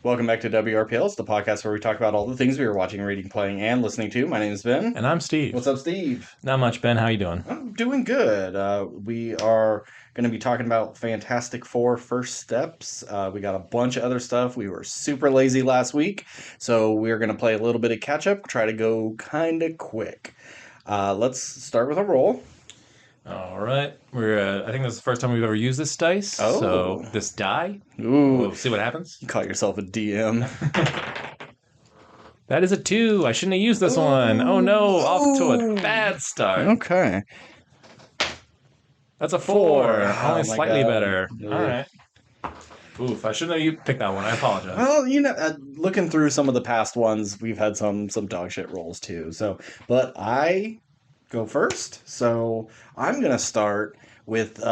Welcome back to WRPL. It's the podcast where we talk about all the things we were watching, reading, playing, and listening to. My name is Ben. And I'm Steve. What's up, Steve? Not much, Ben. How you doing? I'm doing good. We are going to be talking about Fantastic Four First Steps. We got a bunch of other stuff. We were super lazy last week, so we're going to play a little bit of catch-up, try to go kind of quick. Let's start with a roll. All right. I think this is the first time we've ever used this dice. Oh. So this die. Ooh. We'll see what happens. You caught yourself a DM. That is a 2. I shouldn't have used this one. Oh no, off to a bad start. Okay. That's a 4. Oh, Only slightly God. better. Ugh. All right. Oof, I shouldn't have picked that one. I apologize. Well, looking through some of the past ones, we've had some dog shit rolls too. So, but I go first. So I'm gonna start with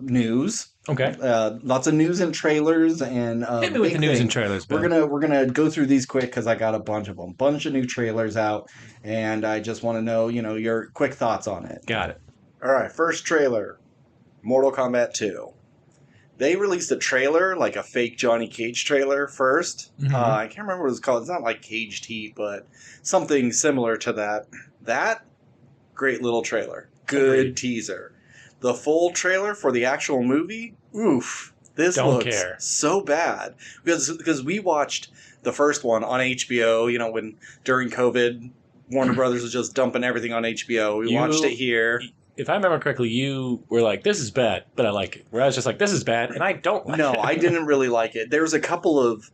news. Okay. Lots of news and trailers and Hit me with the news and trailers, Ben. We're gonna go through these quick because I got a bunch of them, bunch of new trailers out, and I just want to know, your quick thoughts on it. Got it. All right, first trailer, Mortal Kombat 2. They released a trailer, like a fake Johnny Cage trailer first. Mhm. I can't remember what it's called. It's not like Caged Heat, but something similar to that. That, great little trailer. Good Agreed. teaser. The full trailer for the actual movie, oof. This Don't looks care. so bad. Because we watched the first one on HBO, when during COVID, Warner Brothers was just dumping everything on HBO. We watched it here. If I remember correctly, you were like, this is bad, but I like it. Where I was just like, this is bad, and I don't like it. No, I didn't really like it. There's a couple of,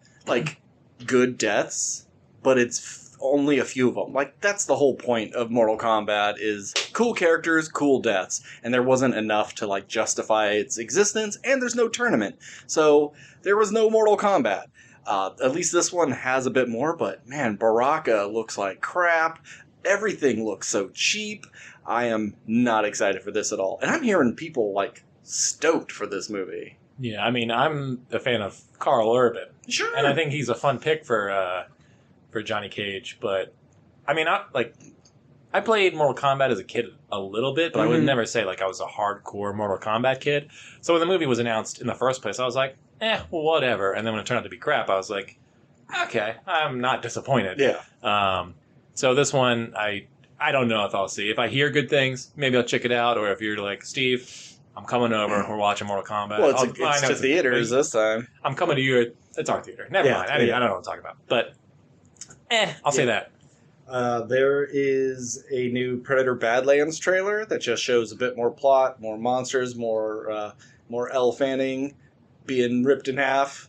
good deaths, but it's only a few of them. That's the whole point of Mortal Kombat is cool characters, cool deaths. And there wasn't enough to, justify its existence, and there's no tournament. So, there was no Mortal Kombat. At least this one has a bit more, but, man, Baraka looks like crap. Everything looks so cheap. I am not excited for this at all. And I'm hearing people, stoked for this movie. Yeah, I mean, I'm a fan of Carl Urban. Sure. And I think he's a fun pick for Johnny Cage. But, I mean, I played Mortal Kombat as a kid a little bit, but I would never say, I was a hardcore Mortal Kombat kid. So when the movie was announced in the first place, I was like, whatever. And then when it turned out to be crap, I was like, okay, I'm not disappointed. Yeah. So this one, I don't know if I'll see. If I hear good things, maybe I'll check it out. Or if you're like, Steve, I'm coming over. We're watching Mortal Kombat. Well, it's to theaters this time. I'm coming to you. It's our theater. Never mind. I don't know what I'm talking about. But, I'll say that. There is a new Predator Badlands trailer that just shows a bit more plot, more monsters, more Elle Fanning being ripped in half.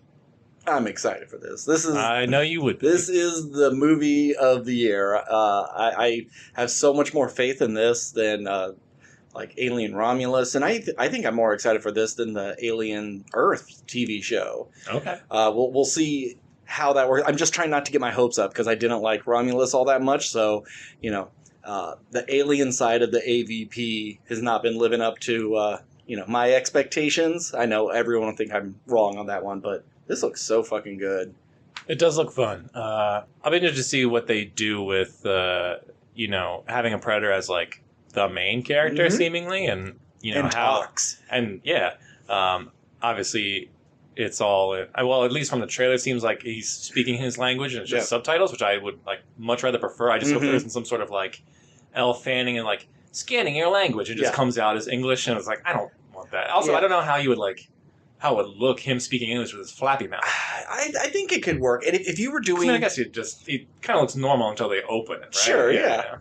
I'm excited for this. I know you would be. This is the movie of the year. I have so much more faith in this than Alien Romulus, and I think I'm more excited for this than the Alien Earth TV show. Okay. We'll see how that works. I'm just trying not to get my hopes up because I didn't like Romulus all that much. So the alien side of the AVP has not been living up to my expectations. I know everyone will think I'm wrong on that one, but this looks so fucking good. It does look fun. I'll be interested to see what they do with, having a Predator as, the main character, seemingly, and, and how... talks. And, yeah. Obviously, it's all... Well, at least from the trailer, it seems like he's speaking his language, and it's just subtitles, which I would, much rather prefer. I just hope there isn't some sort of, Elle Fanning and, scanning your language. It just comes out as English, and it's I don't want that. Also, I don't know how you would, how it would look him speaking English with his flappy mouth. I think it could work. And if you were doing... I guess it kind of looks normal until they open it, right? Sure, yeah.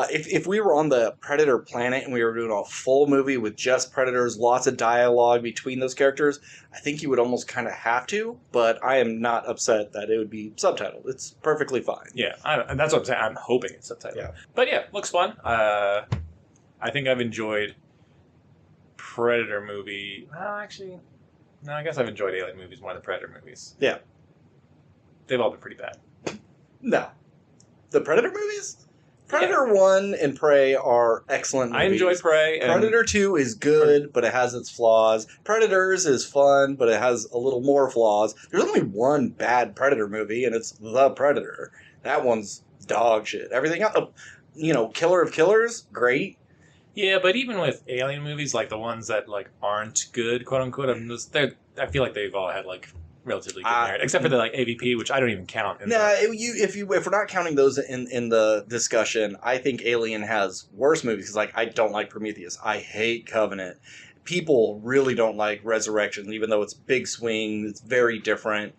If we were on the Predator planet and we were doing a full movie with just Predators, lots of dialogue between those characters, I think you would almost kind of have to, but I am not upset that it would be subtitled. It's perfectly fine. Yeah, that's what I'm saying. I'm hoping it's subtitled. Yeah. But yeah, looks fun. I think I've enjoyed Predator movie. Well, actually... No, I guess I've enjoyed Alien movies more than Predator movies. Yeah. They've all been pretty bad. No. The Predator movies? Predator 1 and Prey are excellent movies. I enjoy Prey. Predator 2 is good, but it has its flaws. Predators is fun, but it has a little more flaws. There's only one bad Predator movie, and it's The Predator. That one's dog shit. Everything else, Killer of Killers, great. Yeah, but even with alien movies, the ones that aren't good, quote unquote, I feel like they've all had relatively good narrative, except for the like AVP, which I don't even count. If we're not counting those in the discussion, I think Alien has worse movies. 'Cause, like, I don't like Prometheus. I hate Covenant. People really don't like Resurrection, even though it's big swing. It's very different.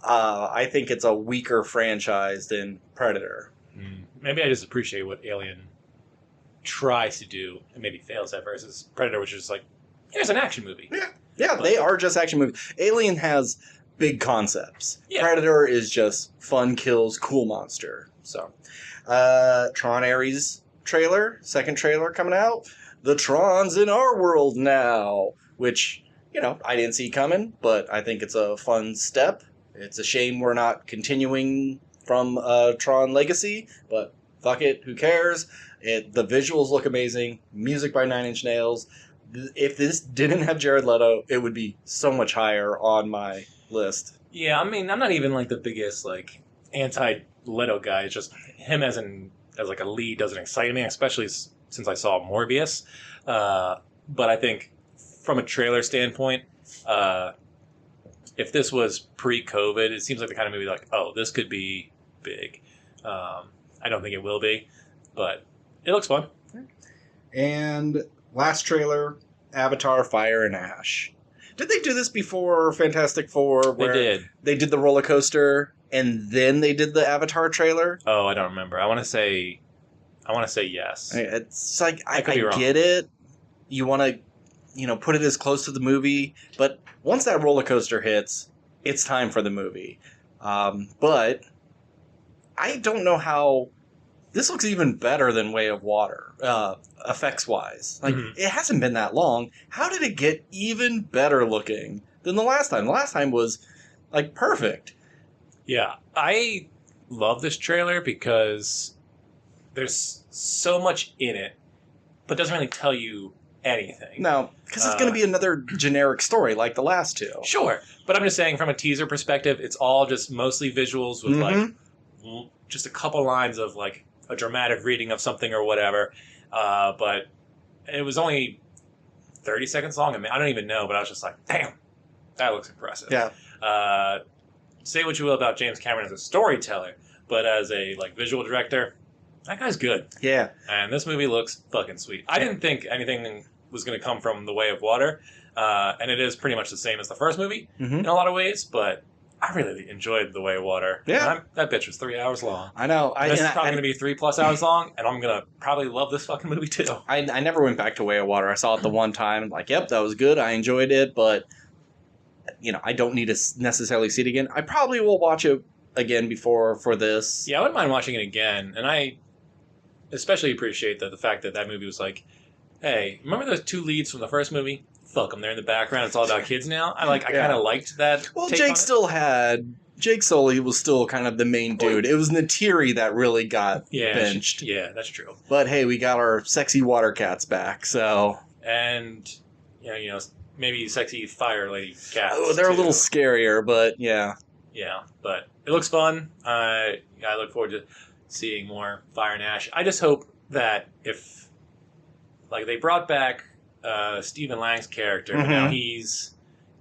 I think it's a weaker franchise than Predator. Maybe I just appreciate what Alien tries to do and maybe fails at versus Predator, which is like, here's an action movie. Yeah, they are just action movies. Alien has big concepts. Yeah. Predator is just fun kills, cool monster. So, Tron Ares trailer, second trailer coming out. The Tron's in our world now, which, I didn't see coming, but I think it's a fun step. It's a shame we're not continuing from Tron Legacy, but fuck it, who cares? The visuals look amazing. Music by Nine Inch Nails. If this didn't have Jared Leto, it would be so much higher on my list. Yeah, I mean, I'm not even like the biggest like anti-Leto guy. It's just him as like a lead doesn't excite me, especially since I saw Morbius. But I think from a trailer standpoint, if this was pre-COVID, it seems like the kind of movie like, oh, this could be big. I don't think it will be, but it looks fun. And last trailer, Avatar: Fire and Ash. Did they do this before Fantastic Four? They did. They did the roller coaster, and then they did the Avatar trailer? Oh, I don't remember. I want to say yes. It's like, I get it. You want to, put it as close to the movie, but once that roller coaster hits, it's time for the movie. But I don't know how... This looks even better than Way of Water, effects-wise. Like, It hasn't been that long. How did it get even better looking than the last time? The last time was, like, perfect. Yeah, I love this trailer because there's so much in it, but doesn't really tell you anything. No, because it's going to be another generic story like the last two. Sure, but I'm just saying from a teaser perspective, it's all just mostly visuals with, like, just a couple lines of, like, a dramatic reading of something or whatever, but it was only 30 seconds long. I mean, I don't even know, but I was just like, damn, that looks impressive. Yeah. Say what you will about James Cameron as a storyteller, but as a visual director, that guy's good. Yeah. And this movie looks fucking sweet. I didn't think anything was going to come from The Way of Water, and it is pretty much the same as the first movie in a lot of ways, but I really enjoyed The Way of Water. Yeah. That bitch was 3 hours long. I know. This is probably going to be 3+ hours long, and I'm going to probably love this fucking movie too. I never went back to Way of Water. I saw it the one time. Like, yep, that was good. I enjoyed it, but, I don't need to necessarily see it again. I probably will watch it again for this. Yeah, I wouldn't mind watching it again, and I especially appreciate the fact that movie was like, hey, remember those two leads from the first movie? Fuck them, they're in the background. It's all about kids now. I kind of liked that. Well, Jake Sully was still kind of the main dude. It was Neytiri that really got benched. Yeah, that's true. But hey, we got our sexy water cats back, so... And, maybe sexy fire lady cats. Oh, they're a little scarier, but yeah. Yeah, but it looks fun. I look forward to seeing more Fire and Ash. I just hope that if, they brought back Stephen Lang's character, but now he's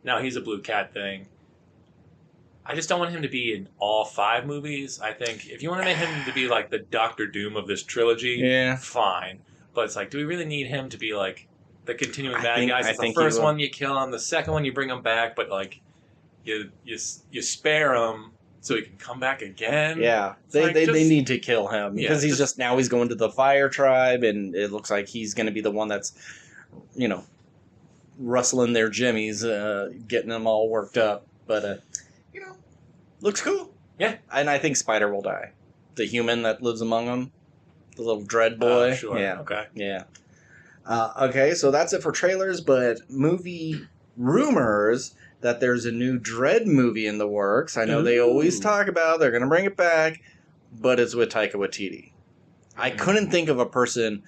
a blue cat thing. I just don't want him to be in all 5 movies. I think if you want to make him to be like the Doctor Doom of this trilogy, fine. But it's like, do we really need him to be like the continuing bad guys? It's the first one you kill him, the second one you bring him back, but like you spare him so he can come back again. Yeah, they need to kill him because he's going to the Fire Tribe, and it looks like he's going to be the one that's, rustling their jimmies, getting them all worked up. But looks cool. Yeah, and I think Spider will die. The human that lives among them, the little dread boy. Sure. Yeah. Okay. Yeah. Okay, so that's it for trailers. But movie rumors that there's a new Dread movie in the works. I know they always talk about they're going to bring it back, but it's with Taika Waititi. I couldn't think of a person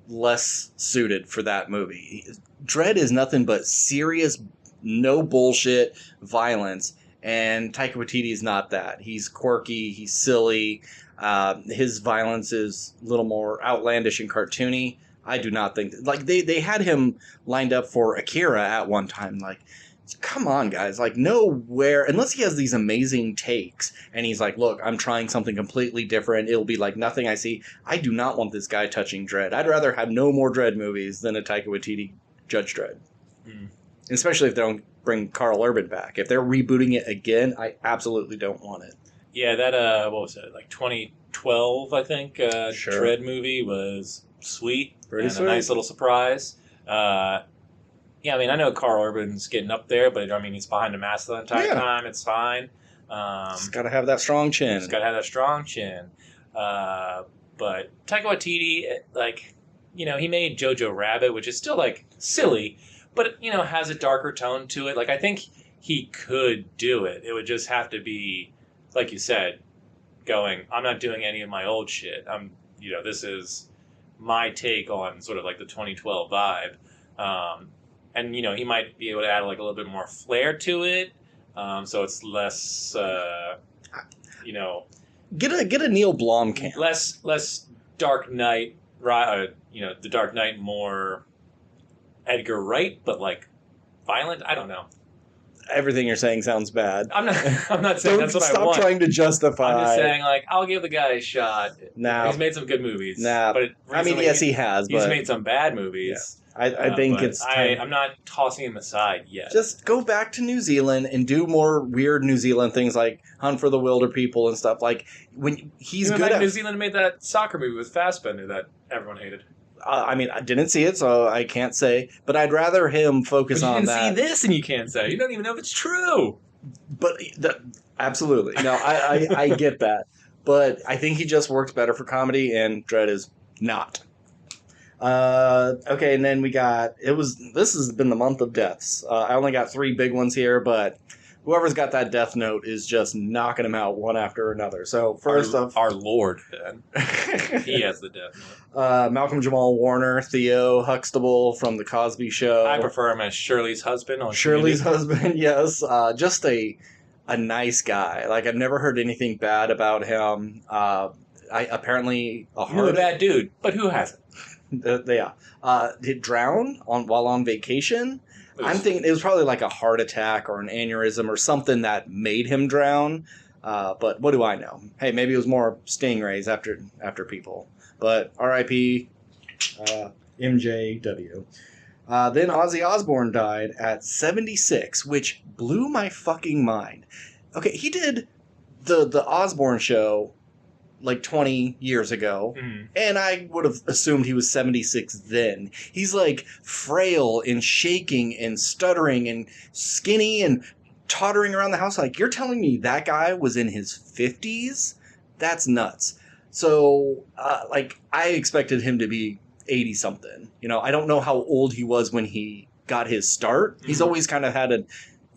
less suited for that movie. Dread is nothing but serious, no bullshit violence. And Taika Waititi is not that. He's quirky. He's silly. His violence is a little more outlandish and cartoony. I do not think... they had him lined up for Akira at one time. Come on, guys. Like, nowhere, unless he has these amazing takes and he's like, look, I'm trying something completely different. It'll be like nothing I see. I do not want this guy touching Dredd. I'd rather have no more Dredd movies than a Taika Waititi Judge Dredd. Mm. Especially if they don't bring Carl Urban back. If they're rebooting it again, I absolutely don't want it. Yeah, that, what was it, like 2012, I think, Sure. Dredd movie was sweet. Pretty and sweet. A nice little surprise. Yeah, I mean, I know Carl Urban's getting up there, but I mean, he's behind the mask the entire time. It's fine. He's got to have that strong chin. He's got to have that strong chin. But Taika Waititi, like, you know, he made Jojo Rabbit, which is still, like, silly, but, you know, has a darker tone to it. Like, I think he could do it. It would just have to be, like you said, going, I'm not doing any of my old shit. You know, this is my take on sort of like the 2012 vibe. And, you know, he might be able to add like a little bit more flair to it. So it's less, you know. Get a Neil Blomkamp. Less Dark Knight, you know, the Dark Knight more Edgar Wright, but like violent. I don't know. Everything you're saying sounds bad. I'm not saying that's what I want. Stop trying to justify. I'm just saying, like, I'll give the guy a shot. Nah. He's made some good movies. Nah. But I mean, yes, he has. He's but made some bad movies. Yeah. I think it's time. I'm not tossing him aside yet. Just go back to New Zealand and do more weird New Zealand things like Hunt for the Wilder People and stuff. Like, when he's good at... New Zealand made that soccer movie with Fassbender that everyone hated. I mean, I didn't see it, so I can't say. But I'd rather him focus on that. You didn't see this and you can't say. You don't even know if it's true. But absolutely. No, I get that. But I think he just works better for comedy, and Dredd is not. Okay, and then we got... This has been the month of deaths. I only got 3 big ones here, but... Whoever's got that death note is just knocking them out one after another. So first off, our Lord, Ben. He has the death note. Malcolm Jamal Warner, Theo Huxtable from the Cosby Show. I prefer him as Shirley's husband. Shirley's husband, yes. Just a nice guy. Like, I've never heard anything bad about him. Apparently You're a bad dude, but who hasn't? Yeah. Did drown while on vacation. I'm thinking it was probably like a heart attack or an aneurysm or something that made him drown. But what do I know? Hey, maybe it was more stingrays after people. But R.I.P. MJW. Then Ozzy Osbourne died at 76, which blew my fucking mind. Okay, he did the Osbourne show like 20 years ago, and I would have assumed he was 76 then. He's like frail and shaking and stuttering and skinny and tottering around the house. Like, you're telling me that guy was in his 50s? That's nuts. So, like, I expected him to be 80-something. You know, I don't know how old he was when he got his start. He's always kind of had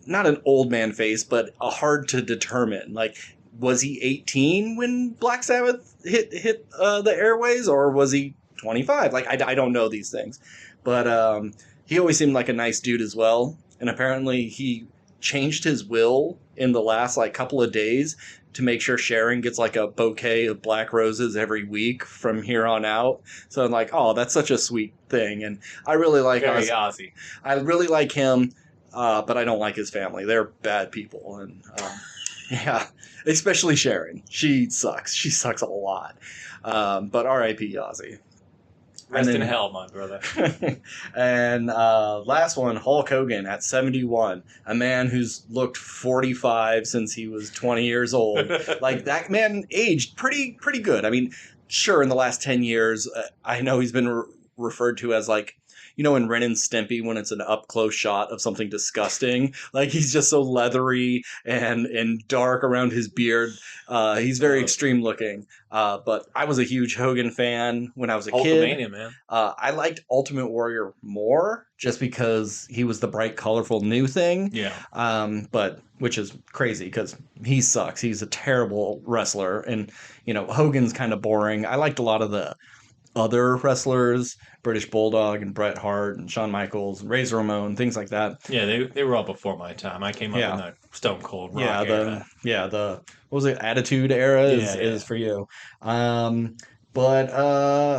not an old man face, but a hard to determine. Like, was he 18 when Black Sabbath hit the airways, or was he 25? Like, I don't know these things. But he always seemed like a nice dude as well. And apparently he changed his will in the last, like, couple of days to make sure Sharon gets, like, a bouquet of black roses every week from here on out. So I'm like, oh, that's such a sweet thing. And I really like Ozzy. I really like him, but I don't like his family. They're bad people. And yeah, especially Sharon. She sucks. She sucks a lot. But R.I.P. Ozzy. Rest in hell, my brother. And last one, Hulk Hogan at 71. A man who's looked 45 since he was 20 years old. Like, that man aged pretty good. I mean, sure, in the last 10 years, I know he's been referred to as, like, you know, in Ren and Stimpy, when it's an up-close shot of something disgusting, like, he's just so leathery and dark around his beard. He's very extreme looking. But I was a huge Hogan fan when I was a kid. Hulkamania, man. I liked Ultimate Warrior more, just because he was the bright, colorful new thing. Yeah. But which is crazy, because he sucks. He's a terrible wrestler. And, you know, Hogan's kind of boring. I liked a lot of the other wrestlers, British Bulldog and Bret Hart and Shawn Michaels and Razor Ramon, things like that. Yeah, they were all before my time. I came up in the Stone Cold Rock era. The what was it, Attitude Era is for you. But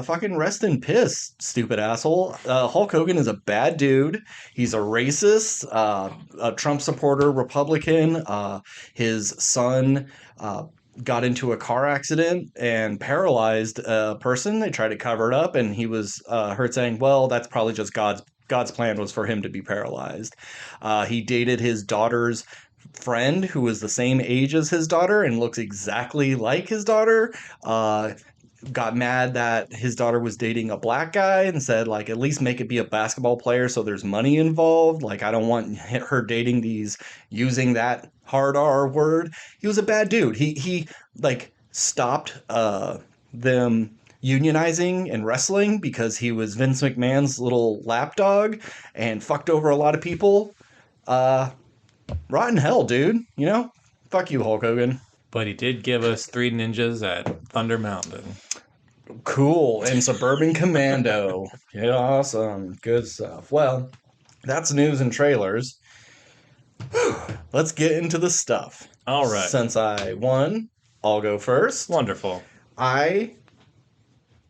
fucking rest in piss, stupid asshole. Hulk Hogan is a bad dude. He's a racist, a Trump supporter, Republican. His son got into a car accident and paralyzed a person. They tried to cover it up, and he was heard saying, "Well, that's probably just God's plan was for him to be paralyzed." He dated his daughter's friend, who was the same age as his daughter and looks exactly like his daughter. Got mad that his daughter was dating a black guy and said, like, at least make it be a basketball player so there's money involved. Like, I don't want her dating these, using that hard R word. He was a bad dude. He like stopped them unionizing and wrestling because he was Vince McMahon's little lapdog and fucked over a lot of people. Rotten hell, dude. You know? Fuck you, Hulk Hogan. But he did give us 3 ninjas at Thunder Mountain. Cool. And Suburban Commando. Yeah, awesome. Good stuff. Well, that's news and trailers. Let's get into the stuff. All right. Since I won, I'll go first. Wonderful. I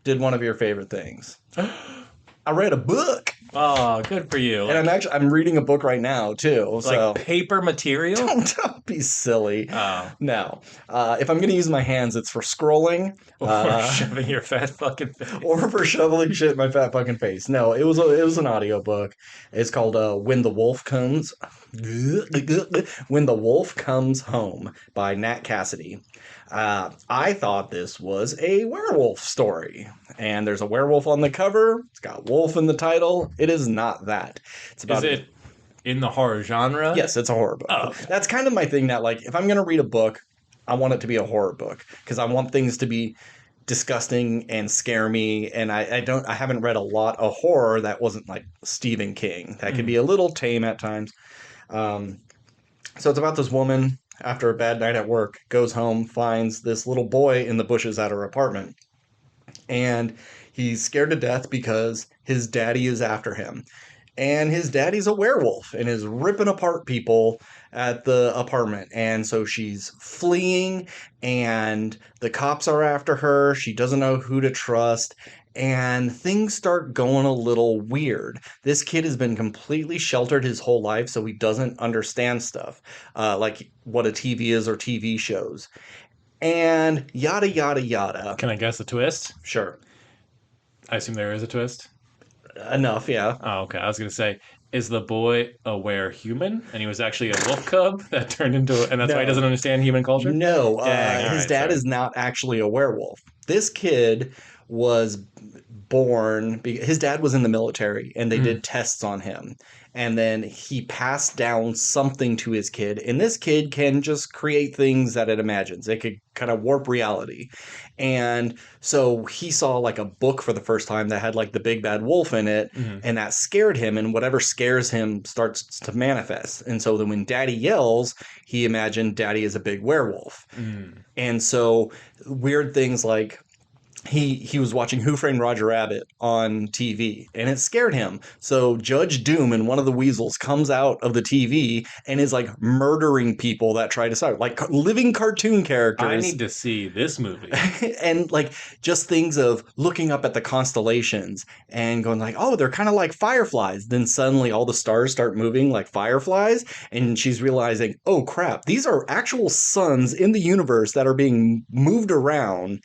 did one of your favorite things. I read a book. Oh, good for you. And I'm reading a book right now too. So like paper material? Don't be silly. Oh. No. If I'm going to use my hands, it's for scrolling. Or shoving your fat fucking face. Or for shoveling shit in my fat fucking face. No, it was an audiobook. It's called When the Wolf Comes Home by Nat Cassidy. I thought this was a werewolf story. And there's a werewolf on the cover. It's got wolf in the title. It is not that. It's about. Is it in the horror genre? Yes, it's a horror book. Oh. That's kind of my thing now. Like, if I'm going to read a book, I want it to be a horror book because I want things to be disgusting and scare me. And I haven't read a lot of horror that wasn't like Stephen King. That could be a little tame at times. So it's about this woman after a bad night at work, goes home, finds this little boy in the bushes at her apartment. And he's scared to death because his daddy is after him. And his daddy's a werewolf and is ripping apart people at the apartment. And so she's fleeing and the cops are after her. She doesn't know who to trust. And things start going a little weird. This kid has been completely sheltered his whole life, so he doesn't understand stuff, like what a TV is or TV shows. And yada, yada, yada. Can I guess the twist? Sure. I assume there is a twist. Enough, yeah. Oh, okay. I was going to say, is the boy a were-human? And he was actually a wolf cub that turned into and that's why he doesn't understand human culture? No, Dang, his dad is not actually a werewolf. This kid was born, his dad was in the military and they did tests on him. And then he passed down something to his kid. And this kid can just create things that it imagines. It could kind of warp reality. And so he saw like a book for the first time that had like the big bad wolf in it. And that scared him. And whatever scares him starts to manifest. And so then when daddy yells, he imagined daddy is a big werewolf. And so weird things like he was watching Who Framed Roger Rabbit on TV and it scared him. So Judge Doom and one of the weasels comes out of the TV and is like murdering people that try to start, like living cartoon characters. I need to see this movie. And like just things of looking up at the constellations and going like, oh, they're kind of like fireflies. Then suddenly all the stars start moving like fireflies. And she's realizing, oh crap, these are actual suns in the universe that are being moved around.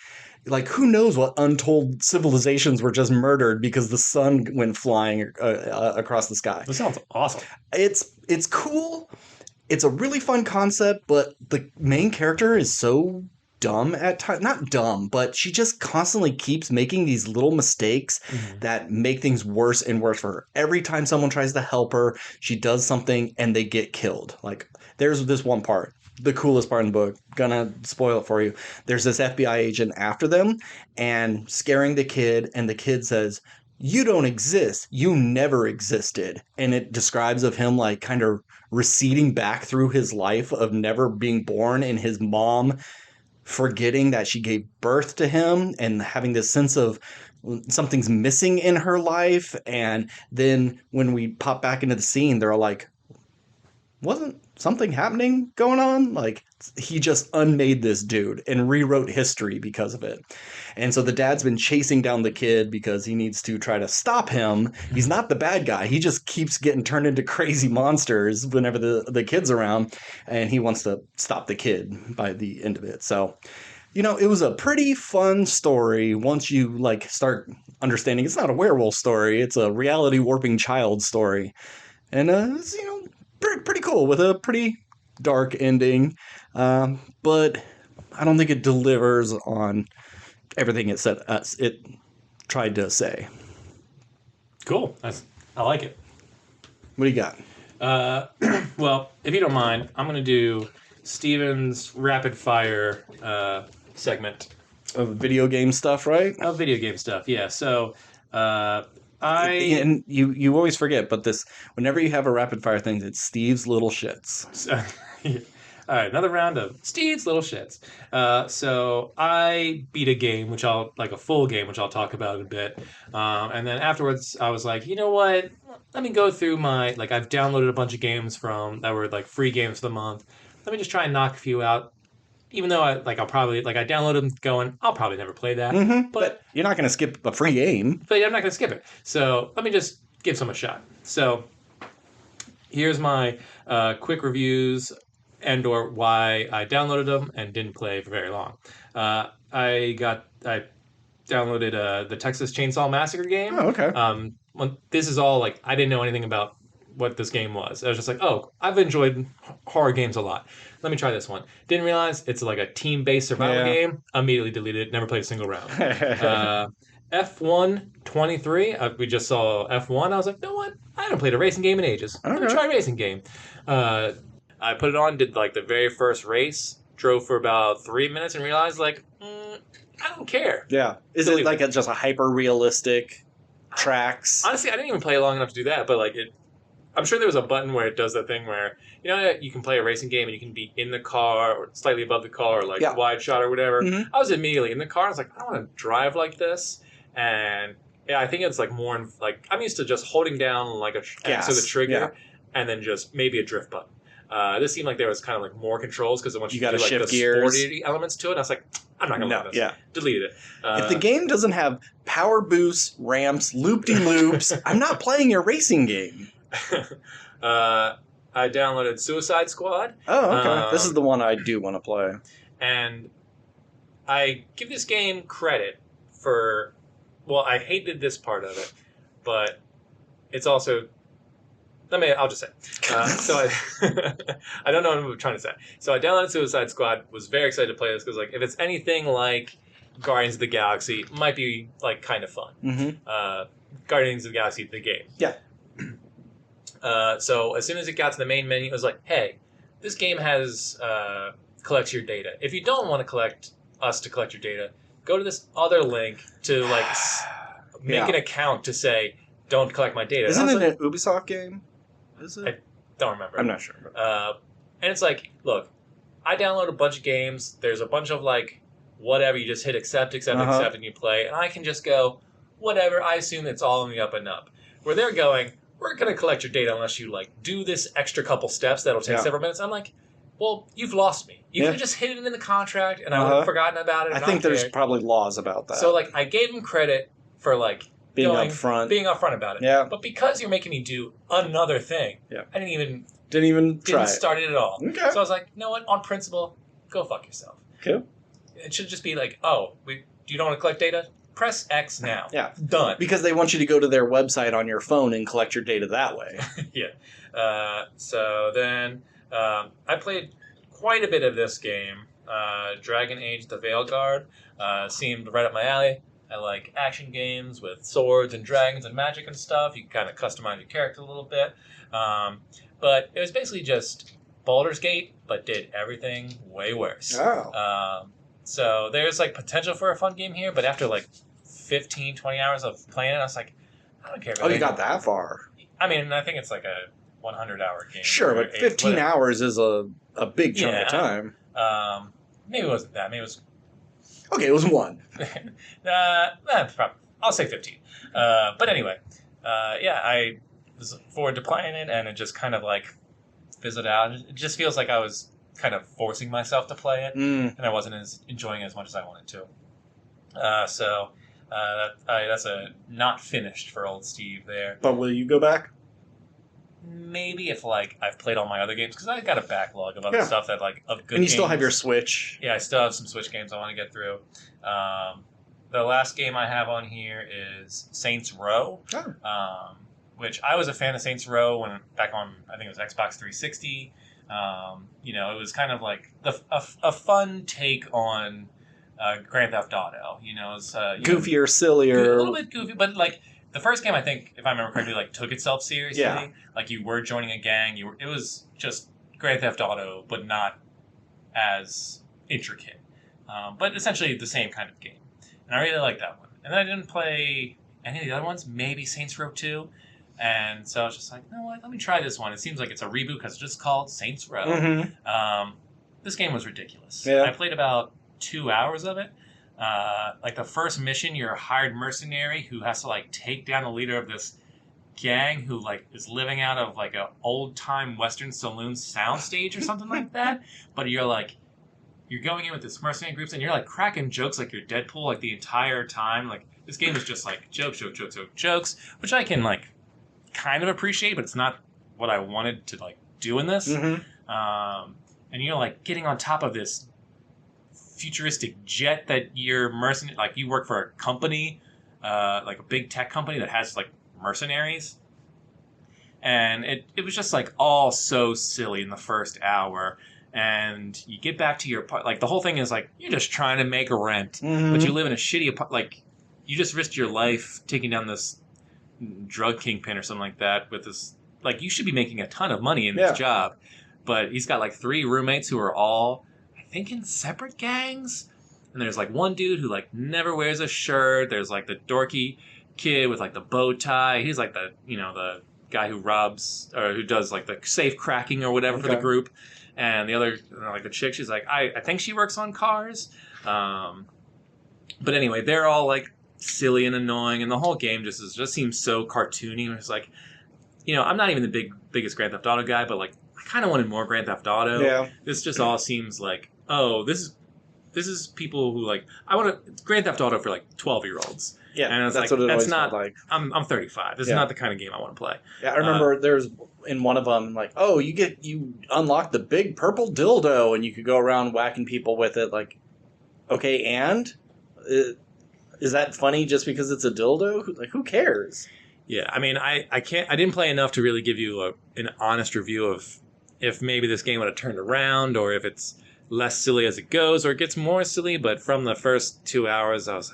Like, who knows what untold civilizations were just murdered because the sun went flying across the sky. This sounds awesome. It's cool. It's a really fun concept, but the main character is so dumb at times. Not dumb, but she just constantly keeps making these little mistakes that make things worse and worse for her. Every time someone tries to help her, she does something and they get killed. Like, there's this one part. The coolest part in the book, gonna spoil it for you. There's this FBI agent after them and scaring the kid, and the kid says, "You don't exist. You never existed." And it describes of him like kind of receding back through his life of never being born and his mom forgetting that she gave birth to him and having this sense of something's missing in her life. And then when we pop back into the scene, they're all like, wasn't something happening going on? Like, he just unmade this dude and rewrote history because of it. And so the dad's been chasing down the kid because he needs to try to stop him. He's not the bad guy. He just keeps getting turned into crazy monsters whenever the kid's around, and he wants to stop the kid by the end of it. So, it was a pretty fun story once you like start understanding it's not a werewolf story. It's a reality warping child story. And it's, pretty cool with a pretty dark ending. But I don't think it delivers on everything it tried to say. Cool. I like it. What do you got? Well, if you don't mind, I'm going to do Steven's rapid fire segment. Of video game stuff, right? Of video game stuff, yeah. So, and you always forget, but whenever you have a rapid fire thing, it's Steve's little shits. All right, another round of Steve's little shits. So I beat a game, a full game, which I'll talk about in a bit. And then afterwards, I was like, you know what? Let me go through I've downloaded a bunch of games that were like free games for the month. Let me just try and knock a few out. Even though I downloaded them going, I'll probably never play that. Mm-hmm, but you're not going to skip a free game. But I'm not going to skip it. So let me just give some a shot. So here's my quick reviews and/or why I downloaded them and didn't play for very long. I downloaded the Texas Chainsaw Massacre game. Oh, okay. This is all I didn't know anything about what this game was. I was just like, oh, I've enjoyed horror games a lot. Let me try this one. Didn't realize it's like a team-based survival game. Immediately deleted it. Never played a single round. F123. We just saw F1. I was like, you know what? I haven't played a racing game in ages. Okay. Let me try a racing game. I put it on, did the very first race, drove for about 3 minutes and realized I don't care. Yeah. Is it just a hyper-realistic tracks? Honestly, I didn't even play long enough to do that, but I'm sure there was a button where it does that thing where, you can play a racing game and you can be in the car or slightly above the car or wide shot or whatever. Mm-hmm. I was immediately in the car. I was like, I don't want to drive like this. And yeah, I think it's more I'm used to just holding down X or the trigger and then just maybe a drift button. This seemed like there was kind of more controls because once you got to shift the gears, sporty elements to it, I was like, I'm not going to learn this. Yeah. Deleted it. If the game doesn't have power boosts, ramps, loop-de-loops, I'm not playing your racing game. I downloaded Suicide Squad. Oh, okay. This is the one I do want to play. And I give this game credit for... Well, I hated this part of it, but it's also... I'll just say. So I don't know what I'm trying to say. So I downloaded Suicide Squad, was very excited to play this because if it's anything like Guardians of the Galaxy, it might be kind of fun. Mm-hmm. Guardians of the Galaxy, the game. Yeah. So as soon as it got to the main menu, it was like, hey, this game has collects your data. If you don't want to collect your data, go to this other link to make an account to say, don't collect my data. Isn't it an Ubisoft game? Is it? I don't remember. I'm not sure. And it's look, I download a bunch of games. There's a bunch of whatever. You just hit accept, and you play. And I can just go, whatever. I assume it's all in the up and up. Where they're going, we're going to collect your data unless you do this extra couple steps that'll take several minutes. I'm like, well, you've lost me. You could have just hidden it in the contract, and I would have forgotten about it. I think there's probably laws about that. So I gave him credit for being upfront about it. Yeah. But because you're making me do another thing, I didn't try start it at all. Okay. So I was like, you know what? On principle, go fuck yourself. Cool. It should just be you don't want to collect data? Press X now. Yeah. Done. Because they want you to go to their website on your phone and collect your data that way. Yeah. So then I played quite a bit of this game. Dragon Age the Veilguard seemed right up my alley. I like action games with swords and dragons and magic and stuff. You can kind of customize your character a little bit. But it was basically just Baldur's Gate, but did everything way worse. Oh. So there's potential for a fun game here, but after 15, 20 hours of playing it, I was like, I don't care. Oh, you got that far? I mean, I think it's a 100-hour game. Sure, but 15 hours is a big chunk of time. Maybe it wasn't that. Maybe it was... Okay, it was 1. I'll say 15. But anyway, I was forward to playing it, and it just kind of fizzled out. It just feels like I was kind of forcing myself to play it, and I wasn't enjoying it as much as I wanted to. That's a not finished for old Steve there. But will you go back? Maybe if I've played all my other games, because I got a backlog of other stuff that of good. And you still games. have your Switch. Yeah, I still have some Switch games I want to get through. The last game I have on here is Saints Row, which I was a fan of Saints Row back on, I think it was Xbox 360. It was kind of like a fun take on Grand Theft Auto. It's goofier, sillier, a little bit goofy, but the first game, I think, if I remember correctly, took itself seriously. Yeah. You were joining a gang. It was just Grand Theft Auto, but not as intricate. But essentially the same kind of game. And I really liked that one. And then I didn't play any of the other ones, maybe Saints Row 2. And so I was just like, you know what, let me try this one. It seems like it's a reboot because it's just called Saints Row. Mm-hmm. This game was ridiculous. Yeah. I played about 2 hours of it. The first mission, you're a hired mercenary who has to take down the leader of this gang who is living out of an old time Western saloon soundstage or something like that. But you're going in with this mercenary groups and you're cracking jokes like you're Deadpool the entire time. This game is just jokes, which I can kind of appreciate, but it's not what I wanted to do in this. Mm-hmm. And you're getting on top of this futuristic jet that you're mercenary, you work for a company, a big tech company that has mercenaries, and it was just all so silly in the first hour. And you get back to your the whole thing is you're just trying to make a rent, but you live in a shitty apartment. You just risked your life taking down this drug kingpin or something like that with this. You should be making a ton of money in this job, but he's got 3 roommates who are all, I think, in separate gangs. And there's one dude who never wears a shirt. There's the dorky kid with the bow tie. He's the the guy who robs or who does the safe cracking or whatever for the group. And the other the chick, she's I think she works on cars. But anyway, they're all silly and annoying, and the whole game just seems so cartoony. It's I'm not even the biggest Grand Theft Auto guy, but I kind of wanted more Grand Theft Auto. Yeah. This just all seems this is people who I want Grand Theft Auto for 12-year-olds. Yeah, and it's that's what it that's always not felt like. I'm 35. This is not the kind of game I want to play. Yeah, I remember there's in one of them you unlock the big purple dildo and you could go around whacking people with it. Okay, and is that funny just because it's a dildo? Who cares? Yeah, I mean, I didn't play enough to really give you an honest review of if maybe this game would have turned around or if it's less silly as it goes or it gets more silly. But from the first 2 hours, I was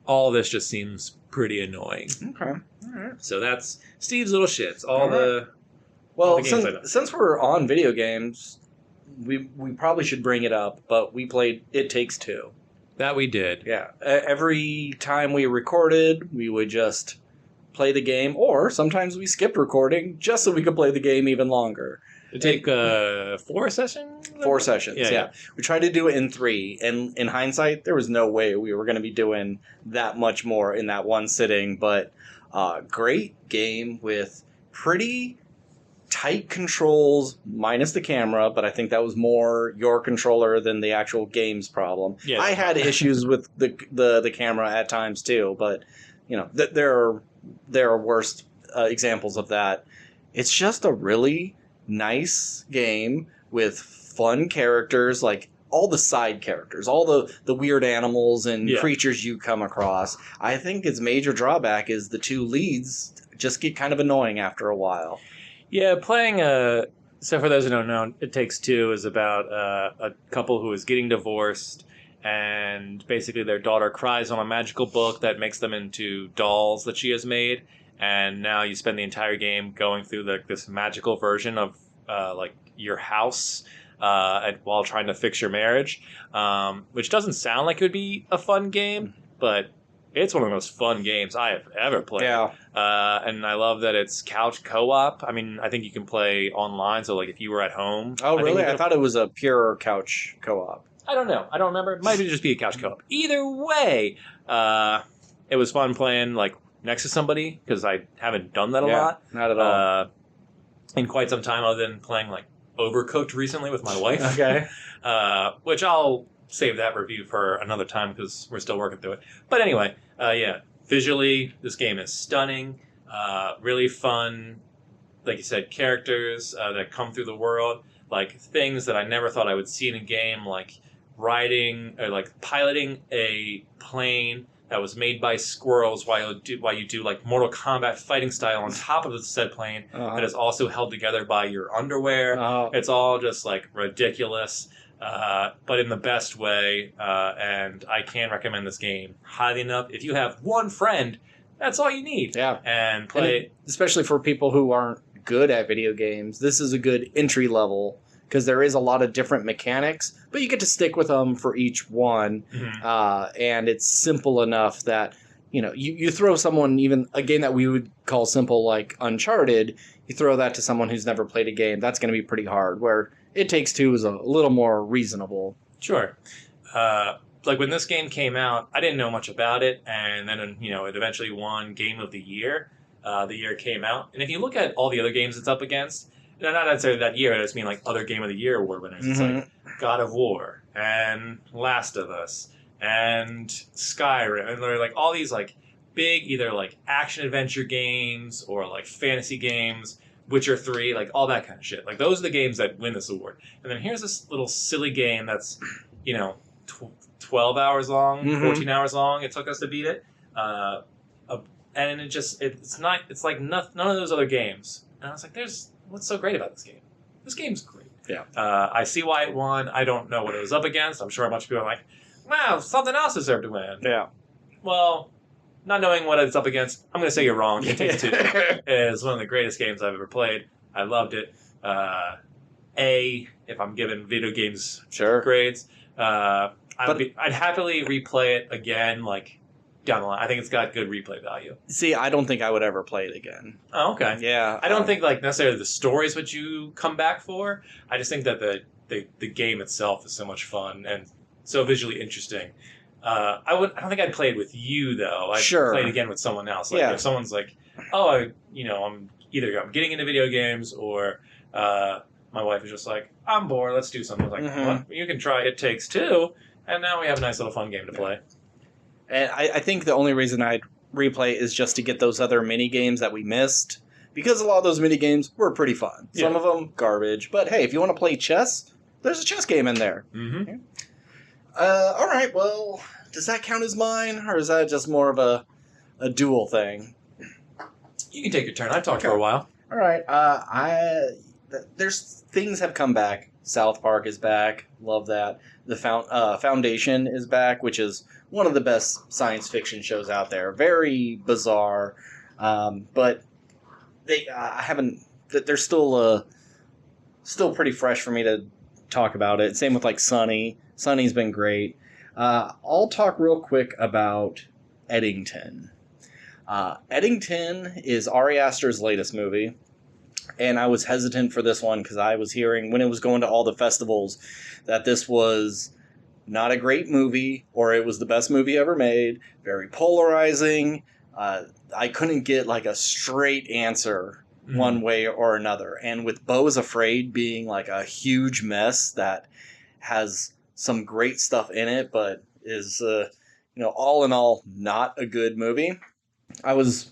all this just seems pretty annoying. Okay, all right. So that's Steve's little shits. Well, since we're on video games, we probably should bring it up. But we played It Takes Two. That we did. Yeah, every time we recorded, we would just play the game, or sometimes we skipped recording just so we could play the game even longer. It take 4 sessions? 4 sessions, yeah. We tried to do it in 3, and in hindsight, there was no way we were going to be doing that much more in that one sitting, but great game with pretty tight controls, minus the camera, but I think that was more your controller than the actual game's problem. Yeah, I had issues with the camera at times too, but there are worse examples of that. It's just a really nice game with fun characters, all the side characters, all the weird animals and creatures you come across. I think its major drawback is the 2 leads just get kind of annoying after a while. Yeah, playing so for those who don't know, It Takes Two is about a couple who is getting divorced, and basically their daughter cries on a magical book that makes them into dolls that she has made, and now you spend the entire game going through this magical version of your house while trying to fix your marriage, which doesn't sound like it would be a fun game, but it's one of the most fun games I have ever played. Yeah. And I love that it's couch co-op. I mean, I think you can play online, so if you were at home. Oh, really? I thought it was a pure couch co-op. I don't know. I don't remember. It might just be a couch co-op. Either way, it was fun playing next to somebody, because I haven't done that a lot. Not at all. in quite some time, other than playing like Overcooked recently with my wife. Okay. Which I'll save that review for another time because we're still working through it. But anyway, yeah, visually, this game is stunning. Really fun, like you said, characters that come through the world, like things that I never thought I would see in a game, like riding or like piloting a plane that was made by squirrels while you do like Mortal Kombat fighting style on top of the said plane that is also held together by your underwear. It's all just like ridiculous, but in the best way. And I can't recommend this game highly enough. If you have one friend, that's all you need. Yeah. And play. Especially for people who aren't good at video games, this is a good entry level because there is a lot of different mechanics, but you get to stick with them for each one. And it's simple enough that, you throw someone, even a game that we would call simple like Uncharted, you throw that to someone who's never played a game, that's going to be pretty hard, where It Takes Two is a little more reasonable. Sure. Like when this game came out, I didn't know much about it, and then it eventually won Game of the Year the year it came out. And if you look at all the other games it's up against, not necessarily that year, I just mean like other Game of the Year award winners. It's like God of War and Last of Us and Skyrim, and they're like all these like big either like action adventure games or like fantasy games, Witcher 3, like all that kind of shit. Like those are the games that win this award. And then here's this little silly game that's 12 hours long, 14 hours long. It took us to beat it. And it's like none of those other games. And I was like, what's so great about this game? This game's great. Yeah. I see why it won. I don't know what it was up against. I'm sure a bunch of people are like, wow, something else deserved to win. Yeah. Well, not knowing what it's up against, I'm going to say you're wrong. It Takes Two is one of the greatest games I've ever played. I loved it. If I'm giving video games grades, I'd happily replay it again, like down the line. I think it's got good replay value. See, I don't think I would ever play it again. Oh, okay. Yeah. I don't think like necessarily the stories what you come back for. I just think that the game itself is so much fun and so visually interesting. I don't think I'd play it with you though. I'd play it again with someone else. Like if someone's like, I'm getting into video games, or my wife is just like, I'm bored, let's do something. I was like, well, you can try It Takes Two, and now we have a nice little fun game to play. And I think the only reason I'd replay is just to get those other mini games that we missed, because a lot of those mini games were pretty fun. Yeah. Some of them garbage, but hey, if you want to play chess, there's a chess game in there. Okay. All right, well, does that count as mine, or is that just more of a dual thing? You can take your turn. I've talked for a while. All right. There's things have come back. South Park is back. Love that. The Foundation is back, which is one of the best science fiction shows out there. Very bizarre, but I haven't. They're still pretty fresh for me to talk about it. Same with like Sunny. Sunny's been great. I'll talk real quick about Eddington. Eddington is Ari Aster's latest movie. And I was hesitant for this one because I was hearing when it was going to all the festivals that this was not a great movie, or it was the best movie ever made. Very polarizing. I couldn't get like a straight answer one way or another. And with Beau is Afraid being like a huge mess that has some great stuff in it, but is all in all not a good movie, I was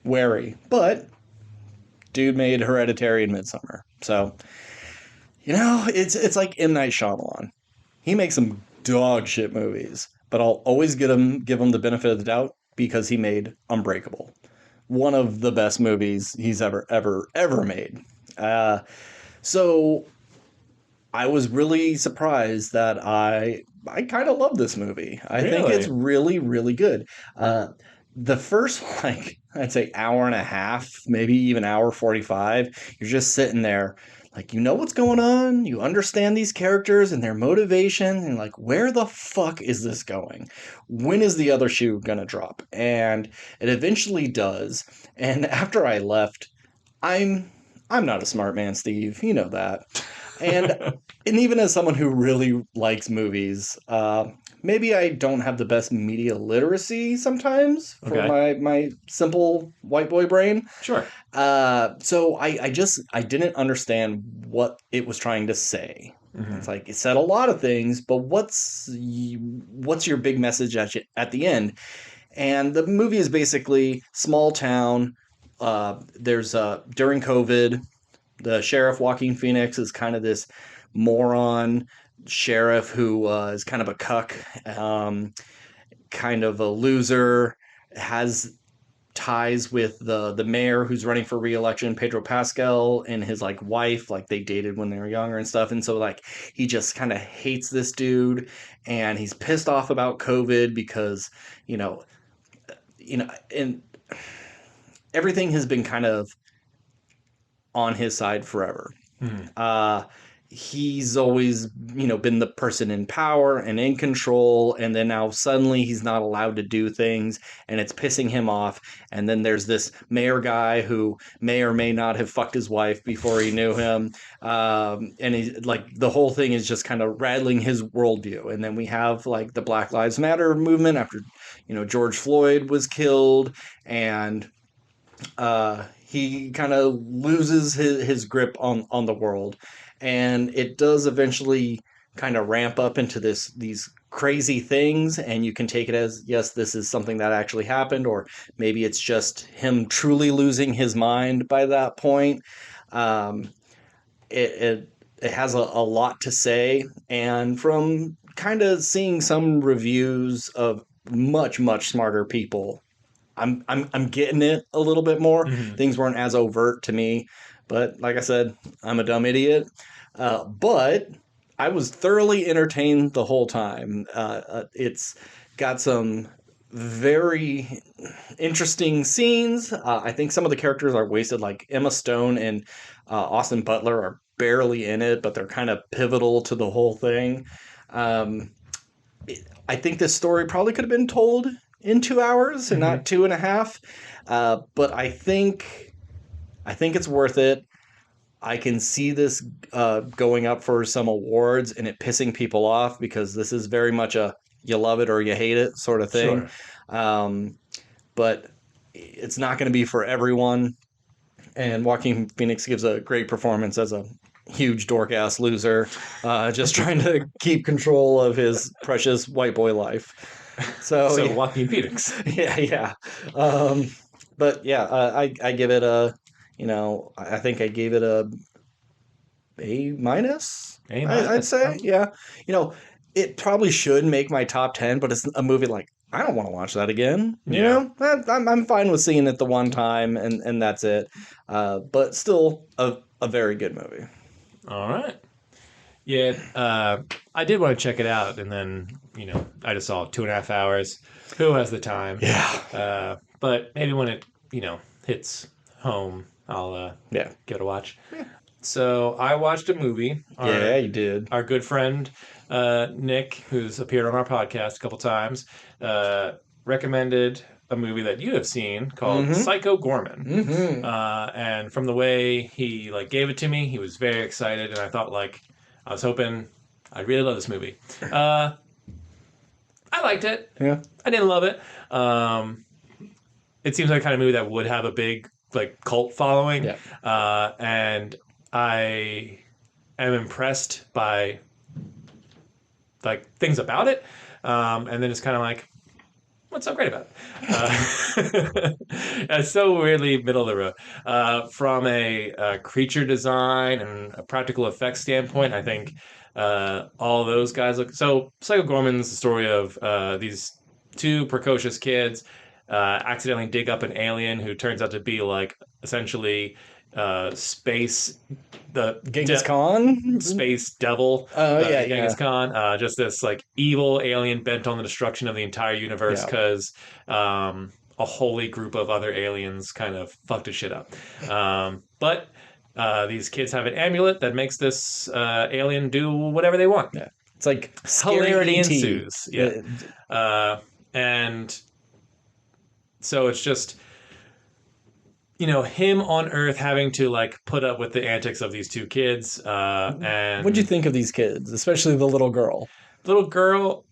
wary. But dude made Hereditary and Midsommar. So, it's like M. Night Shyamalan. He makes some dog shit movies, but I'll always give him the benefit of the doubt because he made Unbreakable. One of the best movies he's ever made. So I was really surprised that I kind of love this movie. I think it's really, really good. The first, I'd say hour and a half, maybe even hour 45, you're just sitting there, like, what's going on, you understand these characters and their motivation, and like, where the fuck is this going? When is the other shoe gonna drop? And it eventually does, and after I left, I'm not a smart man, Steve, that. And even as someone who really likes movies, maybe I don't have the best media literacy sometimes for my simple white boy brain. Sure. So I didn't understand what it was trying to say. Mm-hmm. It's like it said a lot of things, but what's your big message at the end? And the movie is basically small town. There's during COVID, the sheriff Joaquin Phoenix is kind of this moron sheriff who is kind of a cuck, kind of a loser, has ties with the mayor who's running for re-election, Pedro Pascal, and his like wife, like they dated when they were younger and stuff. And so like he just kind of hates this dude, and he's pissed off about COVID because you know and everything has been kind of on his side forever. Mm-hmm. He's always, been the person in power and in control, and then now suddenly he's not allowed to do things, and it's pissing him off. And then there's this mayor guy who may or may not have fucked his wife before he knew him, and he's like the whole thing is just kind of rattling his worldview. And then we have like the Black Lives Matter movement after, George Floyd was killed, and he kind of loses his grip on the world, and it does eventually kind of ramp up into these crazy things, and you can take it as, yes, this is something that actually happened, or maybe it's just him truly losing his mind by that point. It has a lot to say, and from kind of seeing some reviews of much smarter people, I'm getting it a little bit more. Mm-hmm. Things weren't as overt to me, but like I said, I'm a dumb idiot. But I was thoroughly entertained the whole time. It's got some very interesting scenes. I think some of the characters are wasted, like Emma Stone and Austin Butler are barely in it, but they're kind of pivotal to the whole thing. I think this story probably could have been told in 2 hours and not 2.5. But I think it's worth it. I can see this going up for some awards and it pissing people off because this is very much a you love it or you hate it sort of thing. Sure. But it's not going to be for everyone. And Joaquin Phoenix gives a great performance as a huge dork-ass loser, just trying to keep control of his precious white boy life. So yeah. Joaquin Phoenix. Yeah. But yeah, I give it a, I think I gave it a A minus. I'd say, yeah. It probably should make my top 10, but it's a movie like I don't want to watch that again. You know, I'm fine with seeing it the one time and that's it. But still a very good movie. All right. Yeah, I did want to check it out, and then, I just saw 2.5 hours. Who has the time? Yeah. But maybe when it, hits home, I'll give it a watch. Yeah. So I watched a movie. Yeah, you did. Our good friend, Nick, who's appeared on our podcast a couple times, recommended a movie that you have seen called Psycho Goreman. Mm-hmm. And from the way he gave it to me, he was very excited, and I thought I was hoping I'd really love this movie. I liked it. Yeah. I didn't love it. It seems like the kind of movie that would have a big cult following. Yeah. And I am impressed by things about it. And then it's kind of what's so great about it? It's so weirdly middle of the road. From a creature design and a practical effects standpoint, I think all those guys look... So Psycho Goreman's the story of these two precocious kids accidentally dig up an alien who turns out to be essentially space... Genghis Khan? Space devil. Genghis Khan. Just this evil alien bent on the destruction of the entire universe because a holy group of other aliens kind of fucked his shit up. But these kids have an amulet that makes this alien do whatever they want. Yeah. It's hilarity ensues. Yeah. And so it's just... him on Earth having to put up with the antics of these two kids. And what'd you think of these kids, especially the little girl? Little girl,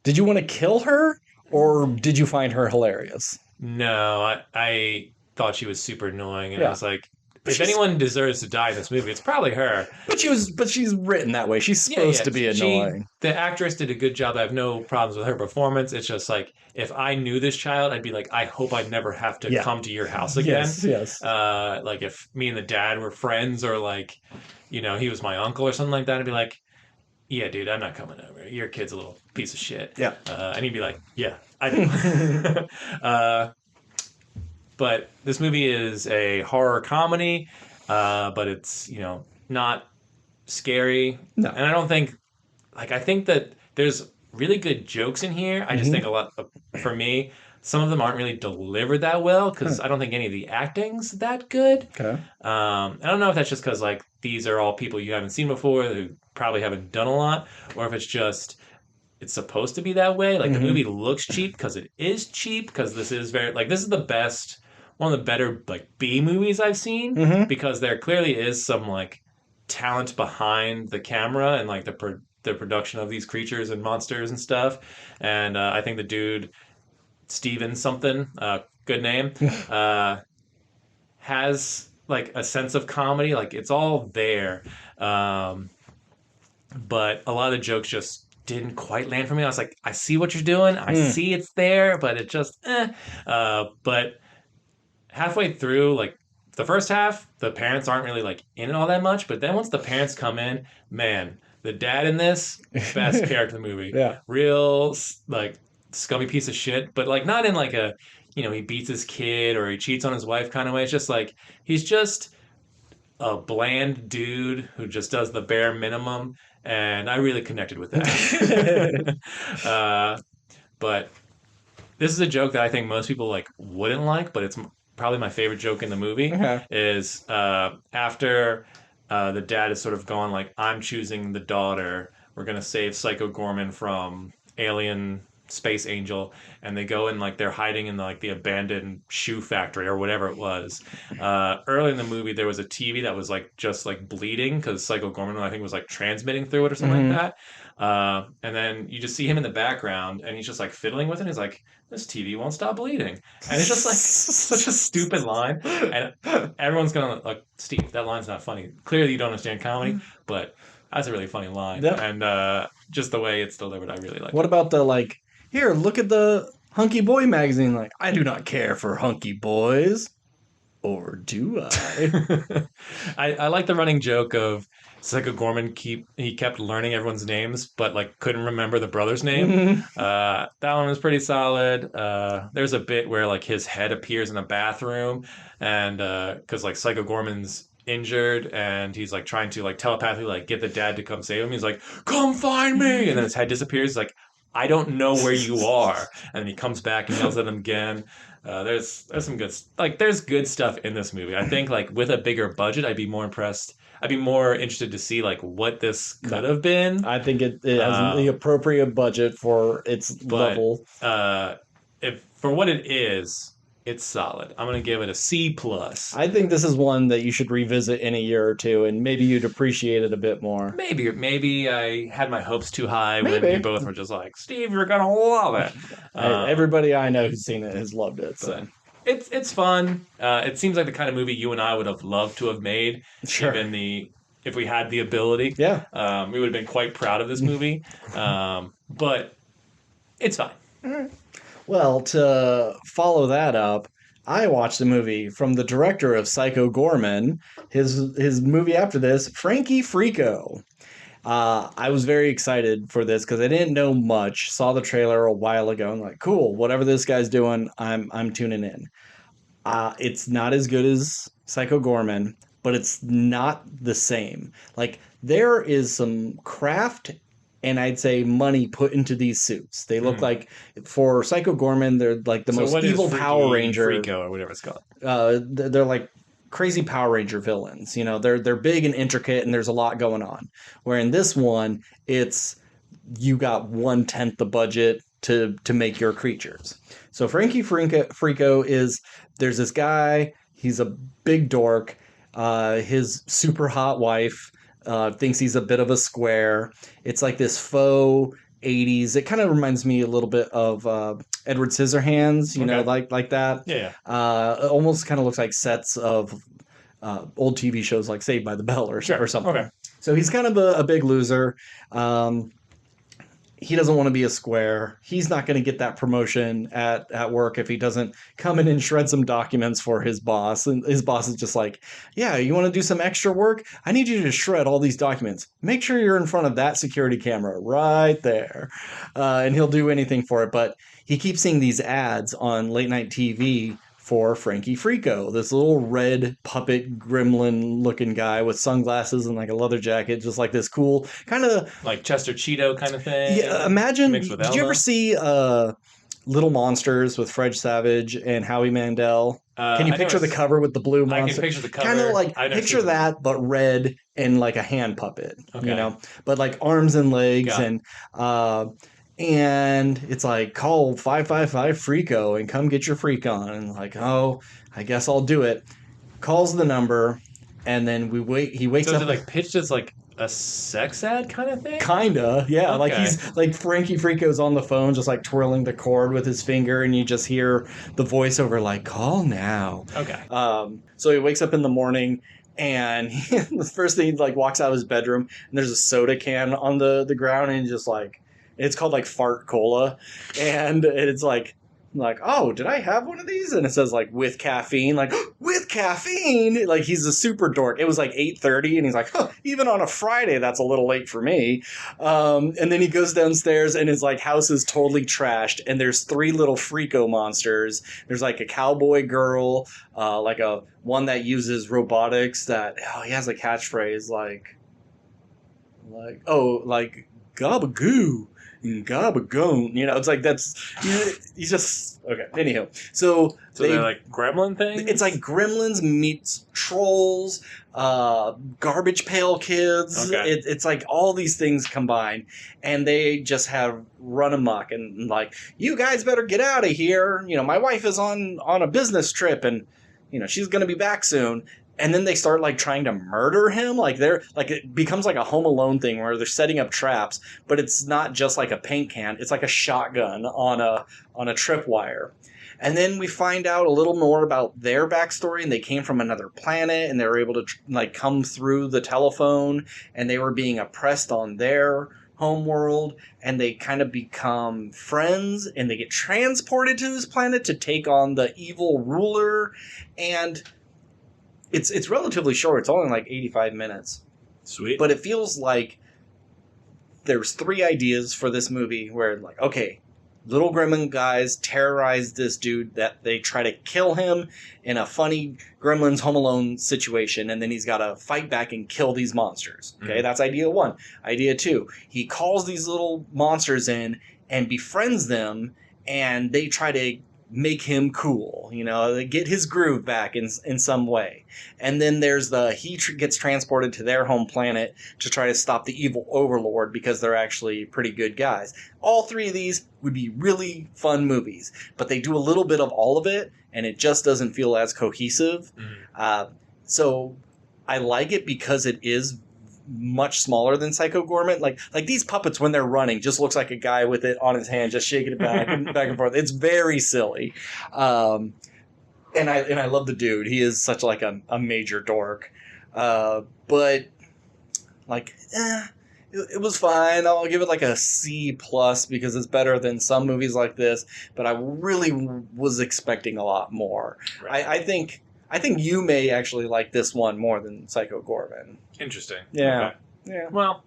Did you want to kill her, or did you find her hilarious? No, I thought she was super annoying, and I Yeah. was like, But if anyone deserves to die in this movie, it's probably her. but she's written that way. She's Yeah, supposed yeah. to be annoying. The actress did a good job. I have no problems with her performance. It's just like if I knew this child, I'd be like, I hope I'd never have to Yeah. come to your house again. Yes. Like if me and the dad were friends, or like, he was my uncle or something like that, I'd be like, yeah, dude, I'm not coming over. Your kid's a little piece of shit. Yeah. And he'd be like, yeah, I do. But this movie is a horror comedy, but it's not scary. No. And I don't think I think that there's really good jokes in here. I just think a lot for me, some of them aren't really delivered that well because I don't think any of the acting's that good. Okay. I don't know if that's just because these are all people you haven't seen before who probably haven't done a lot, or if it's just it's supposed to be that way. Like the movie looks cheap because it is cheap, because this is very this is the best, one of the better B movies I've seen, because there clearly is some talent behind the camera and the production of these creatures and monsters and stuff. And I think the dude Steven something, good name, has a sense of comedy. It's all there, but a lot of the jokes just didn't quite land for me. I was like, I see what you're doing. I see it's there, but it just But halfway through, the first half, the parents aren't really in it all that much. But then once the parents come in, man, the dad in this, best character in the movie. Yeah. Real scummy piece of shit, but not in a he beats his kid or he cheats on his wife kind of way. It's just he's just a bland dude who just does the bare minimum, and I really connected with that. But this is a joke that I think most people wouldn't like, but it's probably my favorite joke in the movie. Okay. Is after the dad is sort of gone I'm choosing the daughter. We're gonna save Psycho Goreman from alien space angel, and they go and they're hiding in the abandoned shoe factory or whatever it was. Early in the movie, there was a TV that was just bleeding because Psycho Goreman, I think, was transmitting through it or something like that. And then you just see him in the background, and he's just fiddling with it. He's like, "This TV won't stop bleeding," and it's just such a stupid line. And everyone's gonna Steve, that line's not funny. Clearly, you don't understand comedy, but that's a really funny line. Yep. And just the way it's delivered, I really like. What about the here, look at the Hunky Boy magazine. I do not care for hunky boys. Or do I? I like the running joke of Psycho Goreman he kept learning everyone's names, but couldn't remember the brother's name. That one was pretty solid. There's a bit where his head appears in a bathroom, and because Psycho Goreman's injured and he's trying to telepathically get the dad to come save him. He's like, "Come find me," and then his head disappears. He's like, "I don't know where you are," and then he comes back and yells at him again. There's some good there's good stuff in this movie. I think with a bigger budget, I'd be more impressed. I'd be more interested to see what this could have been. I think it has the appropriate budget for its level. If for what it is, it's solid. I'm gonna give it a C+. I think this is one that you should revisit in a year or two, and maybe you'd appreciate it a bit more. Maybe I had my hopes too high when you both were just like, "Steve, you're gonna love it." Everybody I know who's seen it has loved it. So it's fun. It seems like the kind of movie you and I would have loved to have made. Sure. If we had the ability. Yeah. We would have been quite proud of this movie. But it's fine. Well, to follow that up, I watched a movie from the director of Psycho Goreman, his movie after this, Frankie Freako. I was very excited for this because I didn't know much. Saw the trailer a while ago and cool, whatever this guy's doing, I'm tuning in. It's not as good as Psycho Goreman, but it's not the same. There is some craft and I'd say money put into these suits. They look like, for Psycho Goreman, they're the most evil Power Ranger. Freako or whatever it's called. They're crazy Power Ranger villains. They're big and intricate, and there's a lot going on. Where in this one, it's you got 1/10 the budget to make your creatures. So Frankie Freako there's this guy. He's a big dork. His super hot wife thinks he's a bit of a square. It's this faux 80s. It kind of reminds me a little bit of Edward Scissorhands, you know, like that. Yeah. It almost kind of looks like sets of old TV shows like Saved by the Bell or something. Okay. So he's kind of a big loser. He doesn't want to be a square. He's not going to get that promotion at work if he doesn't come in and shred some documents for his boss. And his boss is just like, yeah, you want to do some extra work? I need you to shred all these documents. Make sure you're in front of that security camera right there. And he'll do anything for it. But he keeps seeing these ads on late night TV for Frankie Freako, this little red puppet gremlin looking guy with sunglasses and like a leather jacket, just like this cool kind of like Chester Cheeto kind of thing. Yeah, imagine. Did you ever see Little Monsters with Fred Savage and Howie Mandel? Can you picture the cover with the blue monster? I can picture the cover. Kind of like picture that, but red and like a hand puppet, you know, but like arms and legs and it's like, call 555 Freako and come get your freak on. And like, oh, I guess I'll do it. Calls the number, and then he wakes up. So is it like pitched as like a sex ad kind of thing? Kinda, yeah. Okay. Like he's like Frankie Freako's on the phone, just like twirling the cord with his finger, and you just hear the voiceover like, call now. Okay. So he wakes up in the morning, and the first thing he like walks out of his bedroom, and there's a soda can on the ground, and he's just like, it's called like Fart Cola, and it's like, oh, did I have one of these? And it says like with caffeine, like with caffeine. Like he's a super dork. It was like 8:30, and he's like, even on a Friday, that's a little late for me. And then he goes downstairs, and his like house is totally trashed, and there's 3 little Freako monsters. There's like a cowboy girl, like a one that uses robotics. That he has a catchphrase like gabagoo. Gabagoon, you know, it's like that's he's just okay. Anyhow, so they're like gremlin things. It's like Gremlins meets Trolls, Garbage Pail Kids. Okay. It's like all these things combined, and they just have run amok and like, you guys better get out of here. You know, my wife is on a business trip, and you know she's gonna be back soon. And then they start like trying to murder him. Like they're like, it becomes like a Home Alone thing where they're setting up traps, but it's not just like a paint can. It's like a shotgun on a tripwire. And then we find out a little more about their backstory, and they came from another planet, and they were able to like come through the telephone, and they were being oppressed on their home world, and they kind of become friends, and they get transported to this planet to take on the evil ruler. And it's relatively short. It's only like 85 minutes. Sweet. But it feels like there's 3 ideas for this movie where like, okay, little gremlin guys terrorize this dude, that they try to kill him in a funny Gremlins Home Alone situation, and then he's got to fight back and kill these monsters. Okay, That's idea 1. Idea 2, he calls these little monsters in and befriends them, and they try to make him cool, you know, get his groove back in some way. And then there's he gets transported to their home planet to try to stop the evil overlord, because they're actually pretty good guys. All 3 of these would be really fun movies, but they do a little bit of all of it, and it just doesn't feel as cohesive. So I like it because it is much smaller than Psycho Goreman. Like these puppets, when they're running, just looks like a guy with it on his hand, just shaking it back and forth. It's very silly. And I love the dude. He is such like a major dork. But like, it was fine. I'll give it like a C+ because it's better than some movies like this. But I really was expecting a lot more. Right. I think you may actually like this one more than Psycho Goreman. Interesting. Yeah. Okay. Yeah. Well,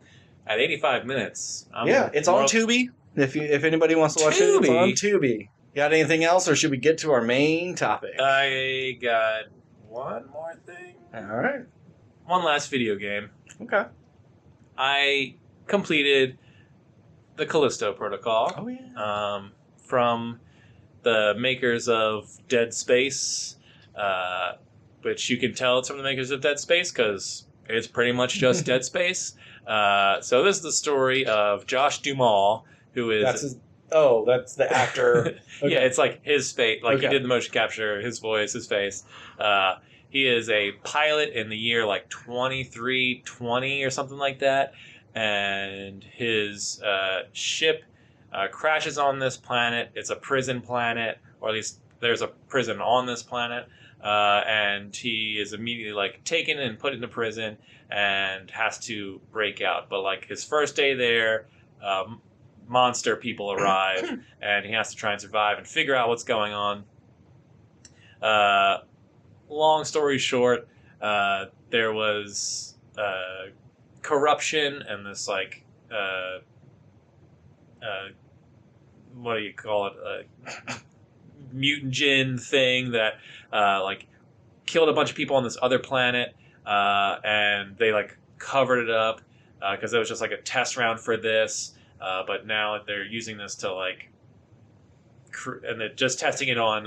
at 85 minutes. It's on Tubi. If anybody wants to watch it, it's on Tubi. Got anything else, or should we get to our main topic? I got one more thing. All right. One last video game. Okay. I completed the Callisto Protocol. Oh, yeah. From the makers of Dead Space, which you can tell it's from the makers of Dead Space because it's pretty much just Dead Space. So this is the story of Josh Duhamel, who is... That's the actor. Okay. Yeah, it's like his face. Like Okay. he did the motion capture, his voice, his face. He is a pilot in the year like 2320 or something like that. and his ship crashes on this planet. It's a prison planet, or at least there's a prison on this planet, and he is immediately like taken and put into prison and has to break out. But like his first day there, monster people arrive, and he has to try and survive and figure out what's going on. Long story short, there was corruption and this like what do you call it, mutagen thing that like killed a bunch of people on this other planet, and they like covered it up because it was just like a test round for this, but now they're using this to like and they're just testing it on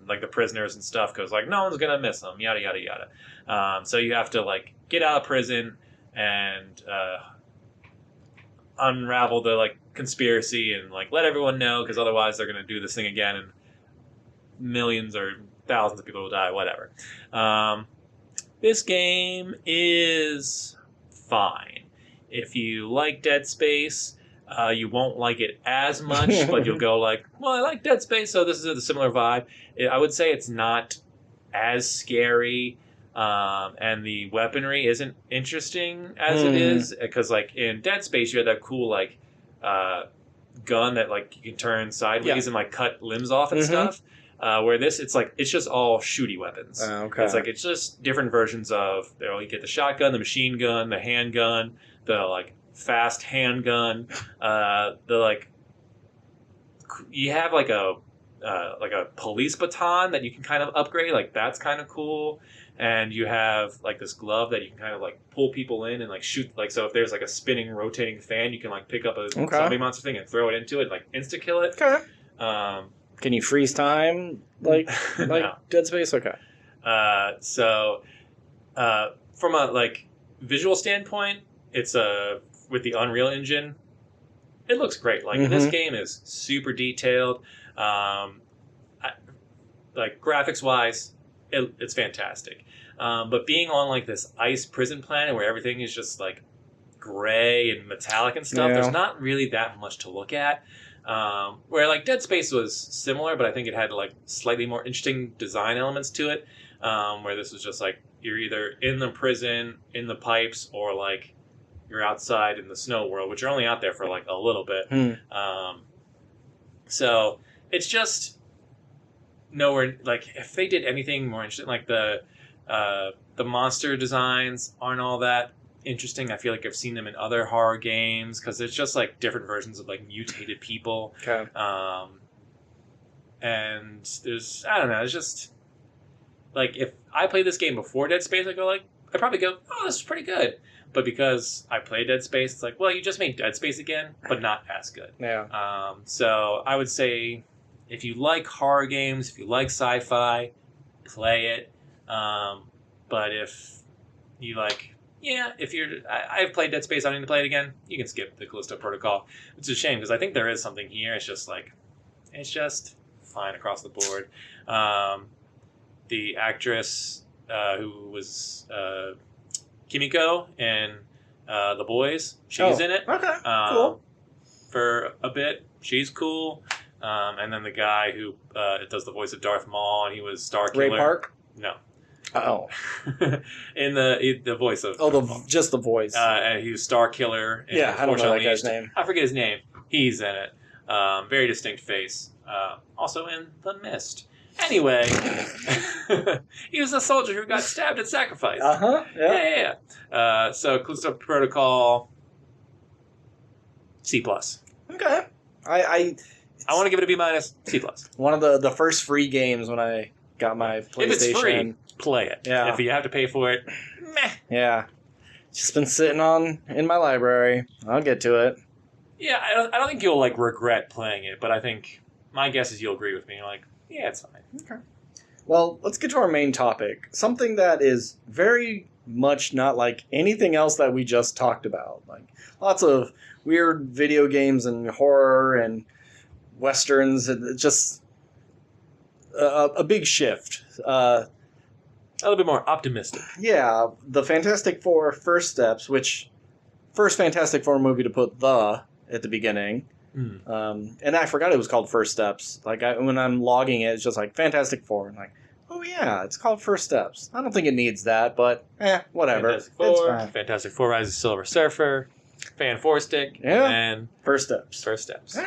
like the prisoners and stuff because like no one's gonna miss them, yada yada yada. So you have to like get out of prison and unravel the like conspiracy and like let everyone know, because otherwise they're gonna do this thing again and millions or thousands of people will die, whatever. This game is fine. If you like Dead Space, you won't like it as much, but you'll go like, well, I like Dead Space, so this is a similar vibe. I would say it's not as scary, and the weaponry isn't interesting as it is, because like in Dead Space, you had that cool like gun that like you can turn sideways and like cut limbs off and stuff. Where this, it's like it's just all shooty weapons. Okay. It's like it's just different versions of. You get the shotgun, the machine gun, the handgun, the like fast handgun. The like you have like a police baton that you can kind of upgrade. Like that's kind of cool. And you have like this glove that you can kind of like pull people in and like shoot. Like so, if there's like a spinning, rotating fan, you can like pick up a zombie monster thing and throw it into it, and, like insta kill it. Okay. Can you freeze time like no. Dead Space? Okay. So from a like visual standpoint, it's with the Unreal Engine, it looks great. Like this game is super detailed. Like graphics wise, it's fantastic. But being on like this ice prison planet where everything is just like gray and metallic and stuff, there's not really that much to look at. Where like Dead Space was similar, but I think it had like slightly more interesting design elements to it. Where this was just like you're either in the prison, in the pipes, or like you're outside in the snow world, which you're only out there for like a little bit. So it's just nowhere like if they did anything more interesting, like the monster designs aren't all that interesting. I feel like I've seen them in other horror games because it's just like different versions of like mutated people. Okay. And there's I don't know. It's just like if I played this game before Dead Space, I'd probably go, oh, this is pretty good. But because I played Dead Space, it's like, well, you just made Dead Space again, but not as good. Yeah. So I would say if you like horror games, if you like sci-fi, play it. But if you like. Yeah, if I've played Dead Space, I don't need to play it again. You can skip the Callisto Protocol. It's a shame because I think there is something here. It's just fine across the board. The actress who was Kimiko in The Boys, she's in it. Okay, cool. For a bit, she's cool. And then the guy who does the voice of Darth Maul, and he was Starkiller. Ray Park? No. Oh, in the voice of just the voice. And he was Starkiller. Yeah, I don't know that guy's name. I forget his name. He's in it. Very distinct face. Also in The Mist. Anyway, he was a soldier who got stabbed and sacrificed. Yeah. So Callisto Protocol C+. Okay. I want to give it a B-, C+. One of the first free games when I got my PlayStation. If it's free, play it. Yeah. If you have to pay for it, meh. Yeah. Just been sitting in my library. I'll get to it. Yeah, I don't think you'll like regret playing it, but I think my guess is you'll agree with me. Like, yeah, it's fine. Okay. Well, let's get to our main topic. Something that is very much not like anything else that we just talked about. Like lots of weird video games and horror and westerns. It's just a big shift. A little bit more optimistic. Yeah, the Fantastic Four First Steps, which first Fantastic Four movie to put "the" at the beginning. And I forgot it was called First Steps. Like when I'm logging it, it's just like Fantastic Four. And like, oh yeah, it's called First Steps. I don't think it needs that, but whatever. It's fine. Fantastic Four: Rise of Silver Surfer, Fan Four Stick, and First Steps. First Steps.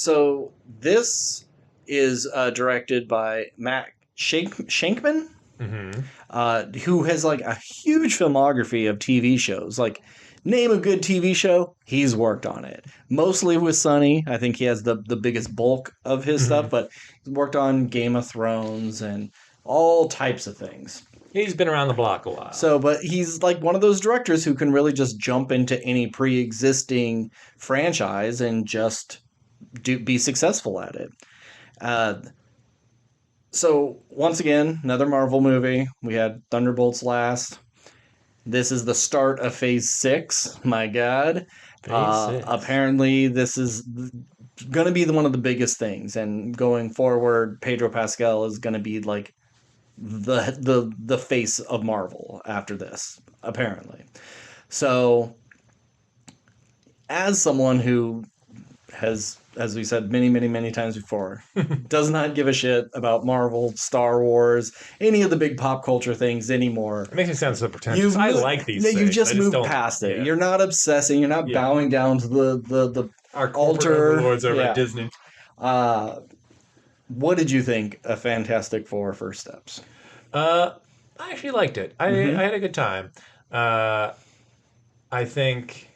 So this is directed by Matt Shankman, who has like a huge filmography of TV shows. Like, name a good TV show, he's worked on it. Mostly with Sonny. I think he has the biggest bulk of his stuff, but he's worked on Game of Thrones and all types of things. He's been around the block a while. So, but he's like one of those directors who can really just jump into any pre-existing franchise and just be successful at it. So, once again, another Marvel movie. We had Thunderbolts last. This is the start of Phase 6. My God. Phase 6. Apparently, this is going to be one of the biggest things. And going forward, Pedro Pascal is going to be like the face of Marvel after this, apparently. So, as someone who has, as we said many times before, does not give a shit about Marvel, Star Wars, any of the big pop culture things anymore. It makes me sound so pretentious. I like these things. You just moved past it. Yeah. You're not obsessing. You're not bowing down to the our altar. Lords over at Disney. What did you think of Fantastic Four: First Steps? I actually liked it. I had a good time. I think,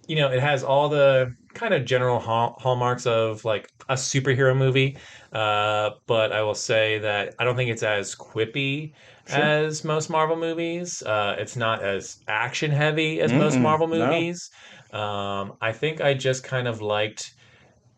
it has all the kind of general hallmarks of like a superhero movie, but I will say that I don't think it's as quippy as most Marvel movies. It's not as action heavy as most Marvel movies. No. I think I just kind of liked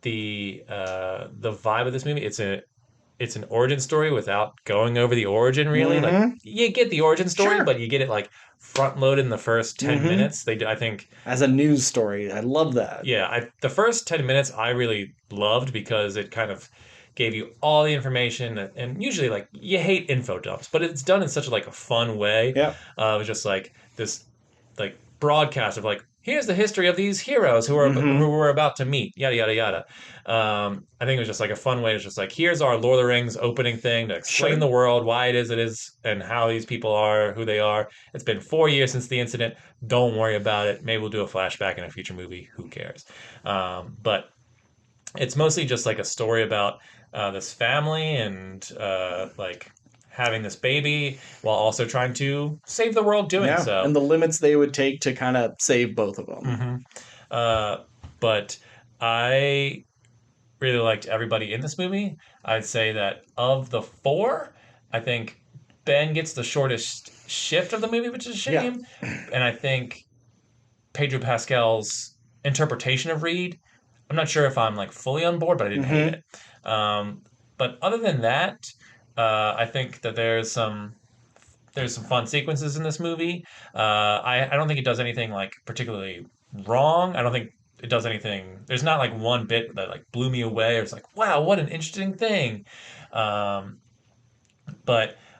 the vibe of this movie. It's an origin story without going over the origin, really. Like, you get the origin story, but you get it like front loaded in the first 10 minutes. I think as a news story. I love that. Yeah, the first 10 minutes I really loved because it kind of gave you all the information, and usually like you hate info dumps, but it's done in such like a fun way. Yeah, it was just like this like broadcast of like, here's the history of these heroes who we're about to meet, yada yada yada. I think it was just like a fun way. It's just like, here's our Lord of the Rings opening thing to explain the world, why it is, and how these people are, who they are. It's been 4 years since the incident. Don't worry about it. Maybe we'll do a flashback in a future movie. Who cares? But it's mostly just like a story about this family and like having this baby while also trying to save the world doing so. And the limits they would take to kind of save both of them. But I really liked everybody in this movie. I'd say that of the four, I think Ben gets the shortest shift of the movie, which is a shame. Yeah. And I think Pedro Pascal's interpretation of Reed, I'm not sure if I'm like fully on board, but I didn't hate it. But other than that, I think that there's some fun sequences in this movie. I don't think it does anything like particularly wrong. I don't think it does anything. There's not like one bit that like blew me away. Or it's like, wow, what an interesting thing. But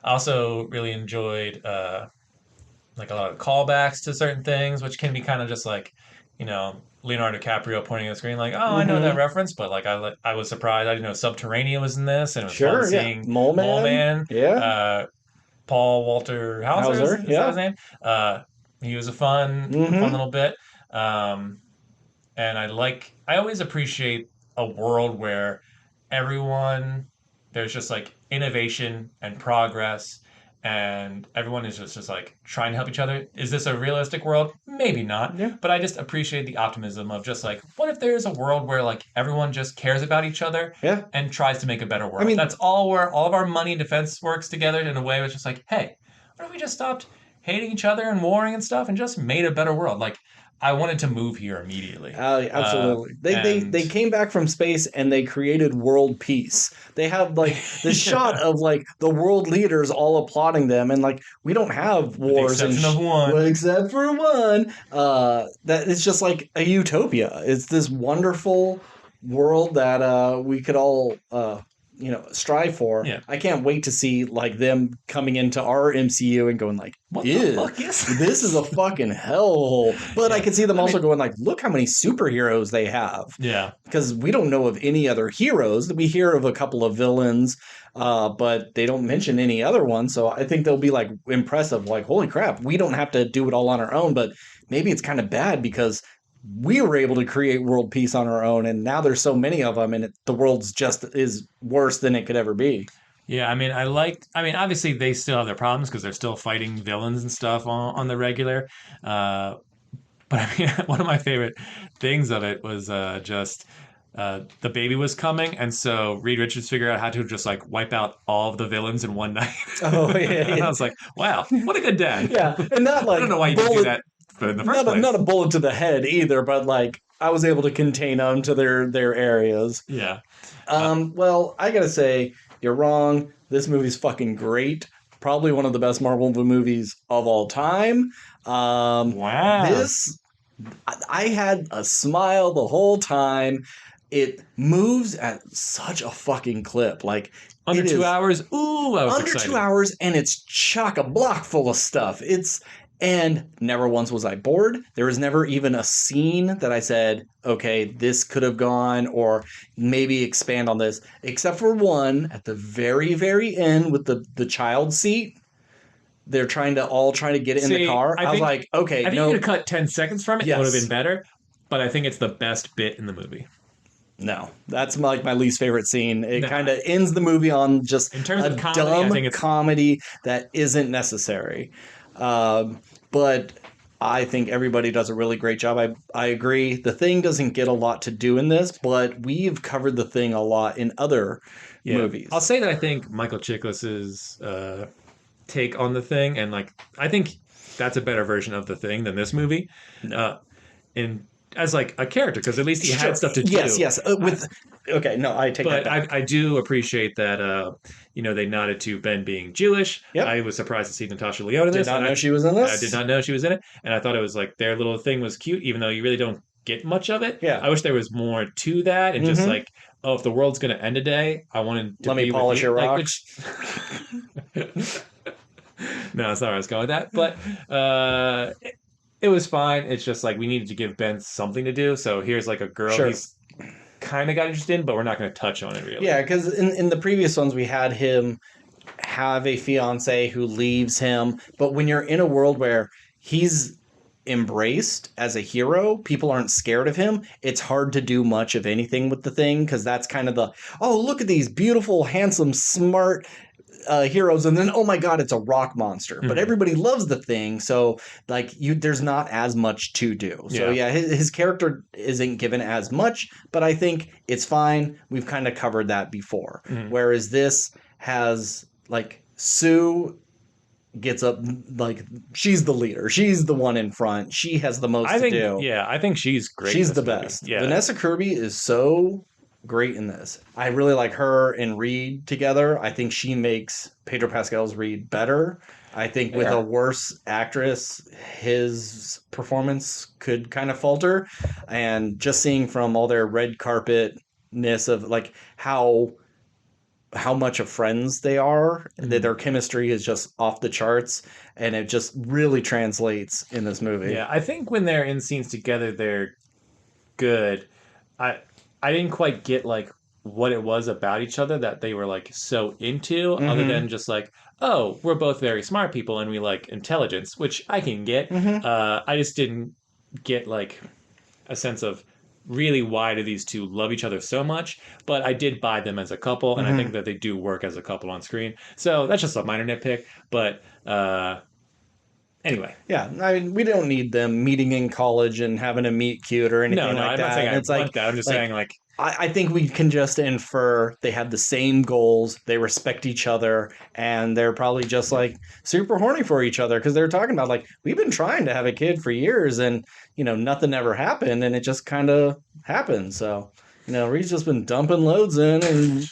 I also really enjoyed like a lot of callbacks to certain things, which can be kind of just like, Leonardo DiCaprio pointing at the screen like, oh, I know that reference, but like I was surprised. I didn't know Subterranea was in this, and it was fun seeing Mole Man. Yeah. Paul Walter Hauser. Is that his name? He was a fun little bit. And I always appreciate a world where there's just like innovation and progress, and everyone is just like trying to help each other. Is this a realistic world? Maybe not. Yeah. But I just appreciate the optimism of just like, what if there's a world where like everyone just cares about each other and tries to make a better world? I mean, that's all where all of our money and defense works together in a way where it's just like, hey, what if we just stopped hating each other and warring and stuff and just made a better world? Like, I wanted to move here immediately. Absolutely. They came back from space and they created world peace. They have like the shot of like the world leaders all applauding them, and like we don't have wars of one. Well, except for one. That it's just like a utopia. It's this wonderful world that we could all strive for. Yeah. I can't wait to see like them coming into our MCU and going like, what the fuck is this is a fucking hellhole. But I can see them also going like, look how many superheroes they have. Yeah. Because we don't know of any other heroes. We hear of a couple of villains, but they don't mention any other ones. So I think they'll be like impressive. Like, holy crap, we don't have to do it all on our own. But maybe it's kind of bad because we were able to create world peace on our own, and now there's so many of them, and the world's just is worse than it could ever be. Yeah, I mean, obviously they still have their problems because they're still fighting villains and stuff on the regular. But I mean, one of my favorite things of it was just the baby was coming, and so Reed Richards figured out how to just like wipe out all of the villains in one night. Oh yeah, And I was like, wow, what a good dad. Yeah, and not like I don't know why you didn't do that in the first place. Not a bullet to the head either, but like I was able to contain them to their areas. Yeah. Well, I gotta say, you're wrong. This movie's fucking great. Probably one of the best Marvel movies of all time. Wow. I had a smile the whole time. It moves at such a fucking clip. Like under 2 hours. Ooh, I was under excited. 2 hours, and it's chock-a-block full of stuff. And never once was I bored. There was never even a scene that I said, okay, this could have gone, or maybe expand on this, except for one at the very, very end with the child seat. They're trying to get it in the car. I was like, okay, I think you could cut 10 seconds from it. Yes. It would have been better, but I think it's the best bit in the movie. No, that's like my least favorite scene. It kind of ends the movie on just in terms a of comedy, dumb I think it's comedy that isn't necessary. But I think everybody does a really great job. I agree. The Thing doesn't get a lot to do in this, but we've covered The Thing a lot in other movies. I'll say that I think Michael Chiklis's take on The Thing, and like I think that's a better version of The Thing than this movie. In as like a character, because at least he had stuff to do. Yes. I take that back. I do appreciate that. They nodded to Ben being Jewish. Yep. I was surprised to see Natasha Lyonne in this. Did not know she was in this. I did not know she was in it, and I thought it was like their little thing was cute, even though you really don't get much of it. Yeah. I wish there was more to that, and just like, oh, if the world's gonna end today, I wanted to let me polish your rocks. No, that's not where I was going with that, but it was fine. It's just like we needed to give Ben something to do. So here's like a girl he's kind of got interested in, but we're not going to touch on it really. Yeah, because in the previous ones we had him have a fiance who leaves him, but when you're in a world where he's embraced as a hero, people aren't scared of him, it's hard to do much of anything with The Thing, because that's kind of look at these beautiful, handsome, smart heroes, and then oh my god, it's a rock monster. But everybody loves The Thing, so like there's not as much to do. So his character isn't given as much, but I think it's fine. We've kind of covered that before. Whereas this has like Sue gets up, like she's the leader, she's the one in front, she has the most to do. I think she's great. She's the best. Vanessa Kirby is so great in this. I really like her and Reed together. I think she makes Pedro Pascal's Reed better. I think with a worse actress, his performance could kind of falter. And just seeing from all their red carpetness of like how much of friends they are, that their chemistry is just off the charts, and it just really translates in this movie. Yeah, I think when they're in scenes together, they're good. I didn't quite get like what it was about each other that they were like so into, other than just like, oh, we're both very smart people and we like intelligence, which I can get. I just didn't get like a sense of really why do these two love each other so much, but I did buy them as a couple, and I think that they do work as a couple on screen. So that's just a minor nitpick, but anyway. Yeah, I mean, we don't need them meeting in college and having a meet cute or anything like that. I'm not saying it's like that. I'm just saying like I think we can just infer they have the same goals, they respect each other, and they're probably just like super horny for each other, because they're talking about like, we've been trying to have a kid for years and nothing ever happened, and it just kind of happened. So Reed's just been dumping loads in and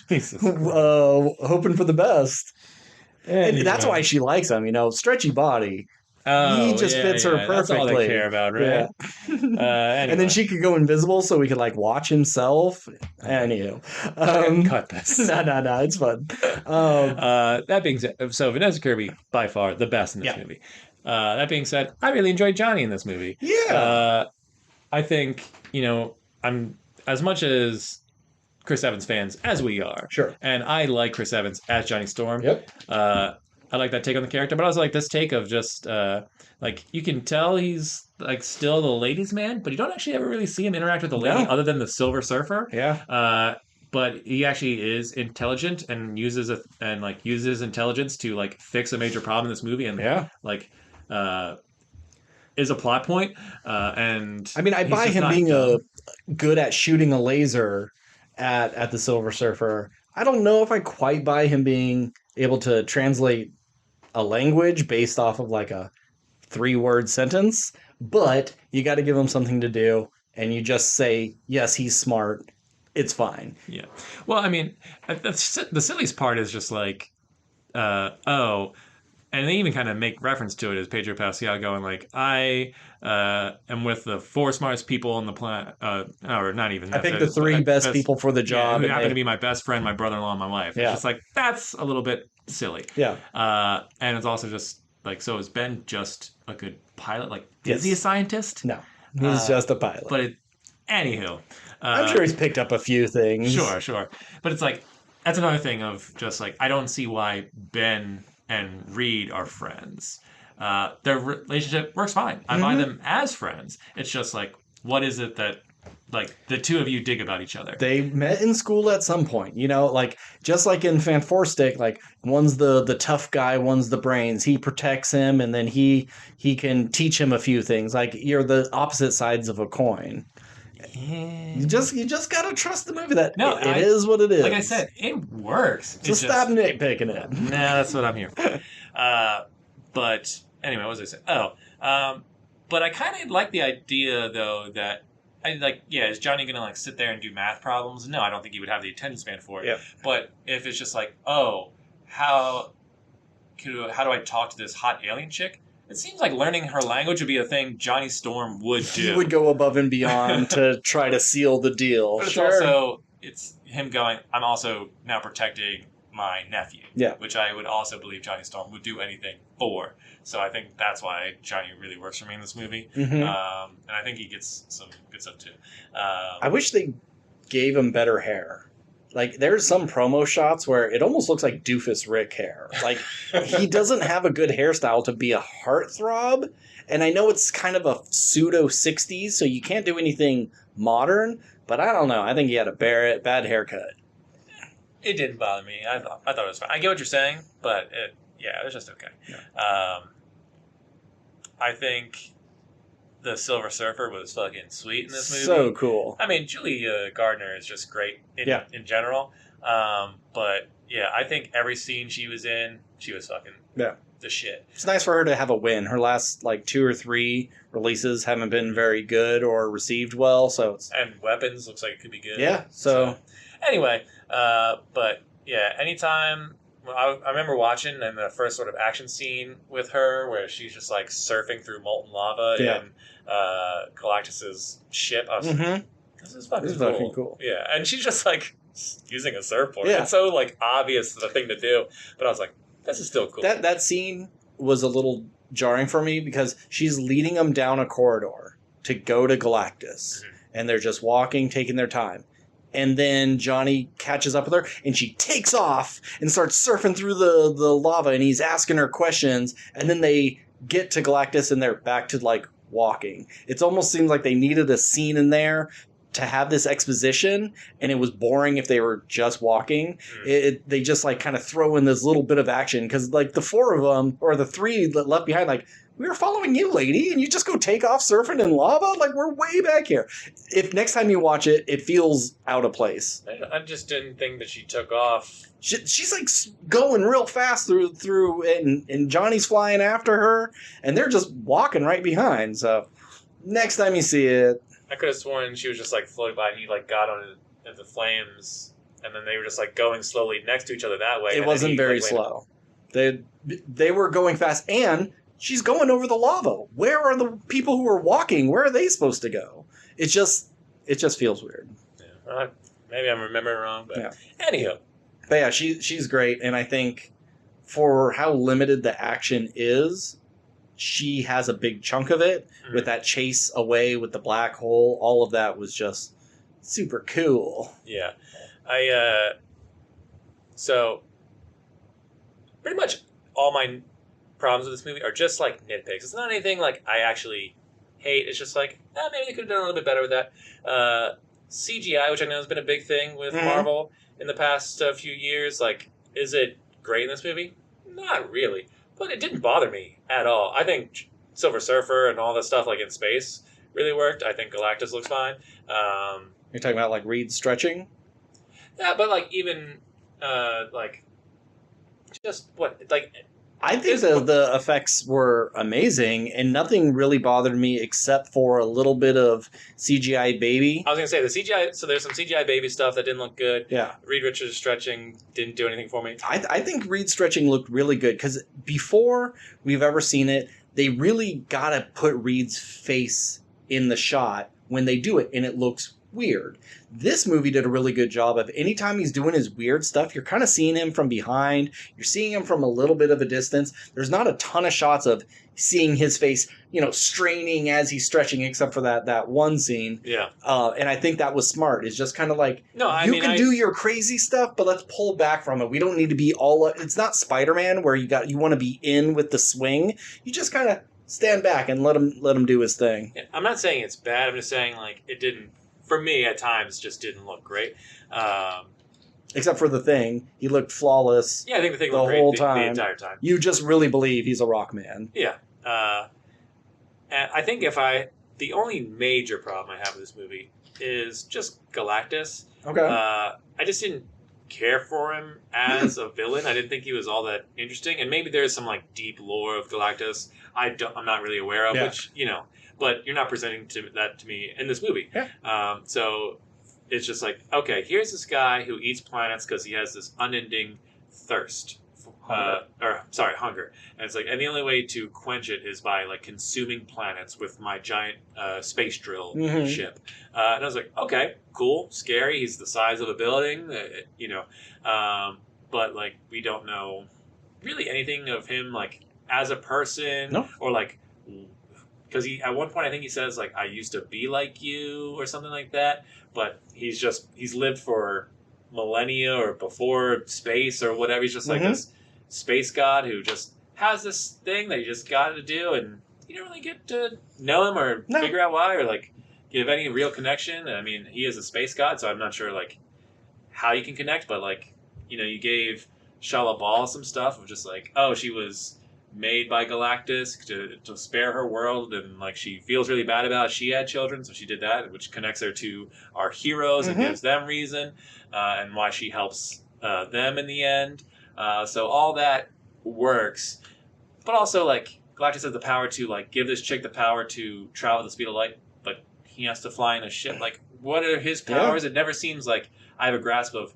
hoping for the best. And that's why she likes him, stretchy body. Oh, he just fits her perfectly. That's all they care about, right? Yeah. Anyway. And then she could go invisible so we could like watch himself. Anywho, cut this. No, it's fun. That being said, so Vanessa Kirby by far the best in this movie. That being said, I really enjoyed Johnny in this movie. Yeah. I think I'm as much as Chris Evans fans as we are. Sure. And I like Chris Evans as Johnny Storm. Yep. I like that take on the character, but I also like this take of just like you can tell he's like still the ladies' man, but you don't actually ever really see him interact with a lady other than the Silver Surfer. Yeah. But he actually is intelligent and uses intelligence to like fix a major problem in this movie, and is a plot point. And I mean, I buy him being good at shooting a laser at the Silver Surfer. I don't know if I quite buy him being able to translate a language based off of like a 3-word sentence, but you got to give him something to do, and you just say, yes, he's smart. It's fine. Yeah. Well, I mean, the silliest part is just like, and they even kind of make reference to it as Pedro Pascal going like, I am with the 4 smartest people on the planet, or not even. I picked the 3 best people for the job. Who happen to be my best friend, my brother-in-law, and my wife. Yeah. It's just like, that's a little bit silly. Yeah. And it's also just like, so is Ben just a good pilot? Like, is he a scientist? No, he's just a pilot. But anywho. I'm sure he's picked up a few things. Sure. But it's like, that's another thing of just like, I don't see why Ben and Reed are friends. Their relationship works fine. I buy them as friends. It's just like, what is it that like the two of you dig about each other? They met in school at some point, like just like in Fanforstic, like one's the tough guy, one's the brains. He protects him, and then he can teach him a few things. Like you're the opposite sides of a coin. Yeah. You just gotta trust the movie that it is what it is. Like I said, it works. So stop nitpicking it. Nah, that's what I'm here for. But anyway, what was I saying? But I kind of like the idea though that is Johnny gonna like sit there and do math problems? No, I don't think he would have the attention span for it. Yeah. But if it's just like, how do I talk to this hot alien chick? It seems like learning her language would be a thing Johnny Storm would do. He would go above and beyond to try to seal the deal. But it's him going, I'm also now protecting my nephew. Yeah. Which I would also believe Johnny Storm would do anything for. So I think that's why Johnny really works for me in this movie. Mm-hmm. And I think he gets some good stuff too. I wish they gave him better hair. Like, there's some promo shots where it almost looks like Doofus Rick hair. Like, he doesn't have a good hairstyle to be a heartthrob. And I know it's kind of a pseudo-60s, so you can't do anything modern. But I don't know. I think he had a bad haircut. It didn't bother me. I thought it was fine. I get what you're saying, but it was just okay. Yeah. I think the Silver Surfer was fucking sweet in this movie. So cool. I mean, Julia Gardner is just great in general. But yeah, I think every scene she was in, she was fucking the shit. It's nice for her to have a win. Her last 2 or 3 releases haven't been very good or received well. And Weapons looks like it could be good. Yeah. So anyway, but yeah, anytime. I remember watching in the first sort of action scene with her where she's just like surfing through molten lava in Galactus's ship. I was like, this is fucking cool. Yeah, and she's just like using a surfboard. Yeah. It's so like obvious the thing to do, but I was like, this is still cool. That scene was a little jarring for me because she's leading them down a corridor to go to Galactus, and they're just walking, taking their time. And then Johnny catches up with her, and she takes off and starts surfing through the lava, and he's asking her questions, and then they get to Galactus, and they're back to, walking. It almost seems like they needed a scene in there to have this exposition, and it was boring if they were just walking. They just, kind of throw in this little bit of action, because, the 4 of them, or the 3 left behind, we were following you, lady, and you just go take off surfing in lava? We're way back here. If next time you watch it, it feels out of place. I just didn't think that she took off. She's, going real fast through and Johnny's flying after her, and they're just walking right behind. So, next time you see it... I could have sworn she was just, floating by, and he, got on the flames, and then they were just, going slowly next to each other that way. It wasn't very slow. They were going fast, and... she's going over the lava. Where are the people who are walking? Where are they supposed to go? It just feels weird. Yeah. Maybe I'm remembering wrong, but yeah. Anyhow. But yeah, she's great, and I think for how limited the action is, she has a big chunk of it with that chase away with the black hole. All of that was just super cool. Yeah. So pretty much all my problems with this movie are just like nitpicks. It's not anything like I actually hate. It's just like, maybe they could have done a little bit better with that. CGI, which I know has been a big thing with Marvel in the past few years. Like, is it great in this movie? Not really. But it didn't bother me at all. I think Silver Surfer and all that stuff like in space really worked. I think Galactus looks fine. You're talking about like Reed stretching? Yeah, but like even like just what like I think the effects were amazing, and nothing really bothered me except for a little bit of CGI baby. I was going to say, the CGI, so there's some CGI baby stuff that didn't look good. Yeah. Reed Richards stretching didn't do anything for me. I think Reed stretching looked really good, because before we've ever seen it, they really got to put Reed's face in the shot when they do it, and it looks weird. This movie did a really good job of anytime he's doing his weird stuff, you're kind of seeing him from behind. You're seeing him from a little bit of a distance. There's not a ton of shots of seeing his face, straining as he's stretching, except for that one scene. Yeah. And I think that was smart. It's just kind of like, you can do your crazy stuff, but let's pull back from it. We don't need to be it's not Spider-Man where you want to be in with the swing. You just kind of stand back and let him do his thing. Yeah, I'm not saying it's bad. I'm just saying like it didn't, for me at times, just didn't look great. Except for the Thing. He looked flawless. Yeah, I think the Thing the looked whole great time. the entire time. You just really believe he's a rock man. Yeah. And I think the only major problem I have with this movie is just Galactus. Okay. I just didn't care for him as a villain. I didn't think he was all that interesting. And maybe there's some like deep lore of Galactus I'm not really aware of, which, but you're not presenting that to me in this movie. Yeah. So it's just like, okay, here's this guy who eats planets because he has this unending thirst. Hunger. And it's like, and the only way to quench it is by like consuming planets with my giant space drill ship. And I was like, okay, cool, scary. He's the size of a building, but like we don't know really anything of him like as a person, or like because he at one point I think he says like I used to be like you or something like that. But he's lived for millennia or before space or whatever. He's just like this space god who just has this thing that you just got to do, and you don't really get to know him or figure out why or like give any real connection. I mean, he is a space god, so I'm not sure like how you can connect, but like you gave Shala Ball some stuff of just like, oh, she was made by Galactus to spare her world, and like she feels really bad about it. She had children, so she did that, which connects her to our heroes and gives them reason, and why she helps them in the end. So all that works, but also like Galactus has the power to like give this chick the power to travel at the speed of light, but he has to fly in a ship. Like, what are his powers? It never seems like I have a grasp of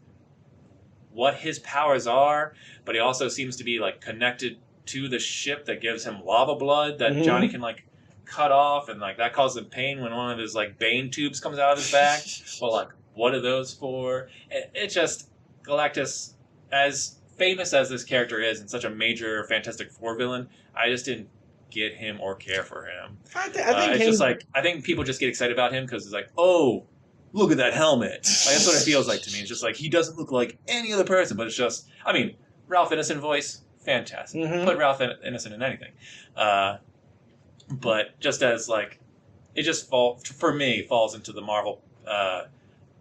what his powers are, but he also seems to be like connected to the ship that gives him lava blood that Johnny can like cut off, and like that causes him pain when one of his like bane tubes comes out of his back. Well, like what are those for? It just Galactus, as famous as this character is and such a major Fantastic Four villain, I just didn't get him or care for him. I think it's just like I think people just get excited about him because it's like, oh, look at that helmet. Like, that's what it feels like to me. It's just like he doesn't look like any other person, but it's just Ralph Ineson voice. Fantastic. Put Ralph Ineson in anything. But just as like, it just falls into the Marvel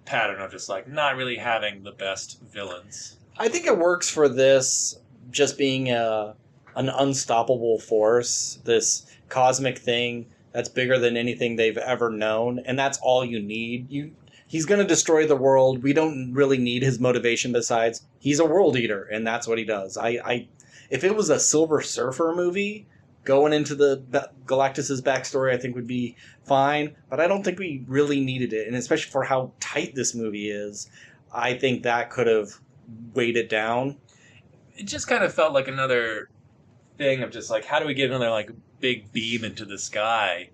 pattern of just like not really having the best villains. I think it works for this just being an unstoppable force, this cosmic thing that's bigger than anything they've ever known, and that's all you need. He's going to destroy the world. We don't really need his motivation besides he's a world eater, and that's what he does. If it was a Silver Surfer movie, going into the Galactus's backstory, I think would be fine. But I don't think we really needed it, and especially for how tight this movie is, I think that could have weighed it down. It just kind of felt like another thing of just like, how do we get another like big beam into the sky?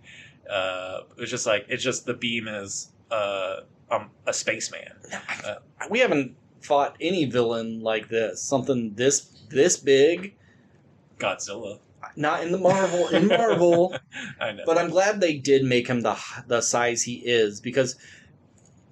It's just the beam is a spaceman. We haven't fought any villain like this. Something this big. Godzilla. Not in Marvel. I know. But I'm glad they did make him the size he is, because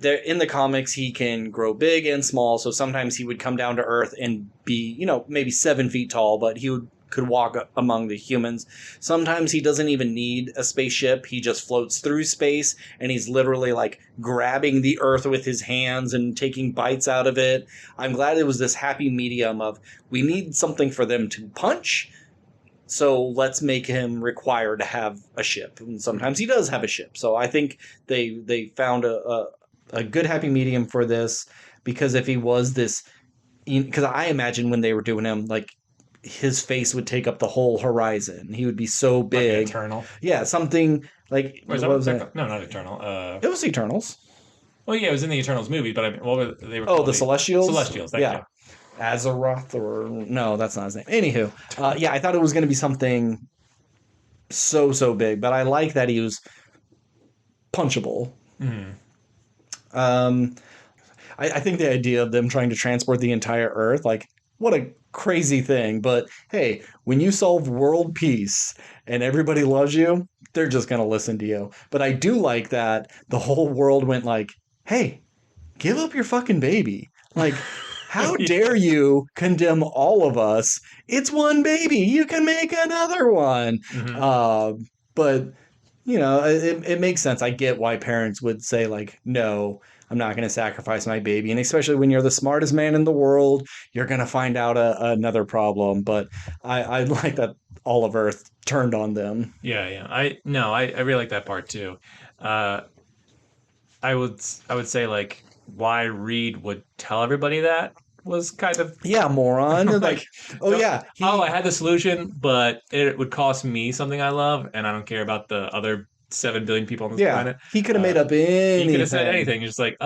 there in the comics he can grow big and small. So sometimes he would come down to Earth and be, maybe 7 feet tall, but he could walk among the humans. Sometimes he doesn't even need a spaceship. He just floats through space, and he's literally like grabbing the Earth with his hands and taking bites out of it. I'm glad it was this happy medium of, we need something for them to punch, so let's make him require to have a ship. And sometimes he does have a ship. So I think they found a good happy medium for this, because if he was this, because I imagine when they were doing him, like, his face would take up the whole horizon. He would be so big. Like Eternal. Yeah, something like... What was that? No, not Eternal. It was Eternals. Well, yeah, it was in the Eternals movie, but I mean, what were they? Oh, the Celestials? Celestials, yeah. Azeroth, or... No, that's not his name. Anywho, yeah, I thought it was going to be something so big, but I like that he was punchable. Mm-hmm. I think the idea of them trying to transport the entire Earth, like, what a crazy thing. But hey, when you solve world peace and everybody loves you, they're just going to listen to you. But I do like that the whole world went like, hey, give up your fucking baby. Like, how dare you condemn all of us? It's one baby. You can make another one. Mm-hmm. But, it makes sense. I get why parents would say, like, no, I'm not going to sacrifice my baby. And especially when you're the smartest man in the world, you're going to find out another problem. But I like that all of Earth turned on them. Yeah. I really like that part too. I would say, like, why Reed would tell everybody that was kind of... Yeah, moron. Like, I had the solution, but it would cost me something I love, and I don't care about the other 7 billion people on this planet. He could have made up anything. He could have said anything. Just like,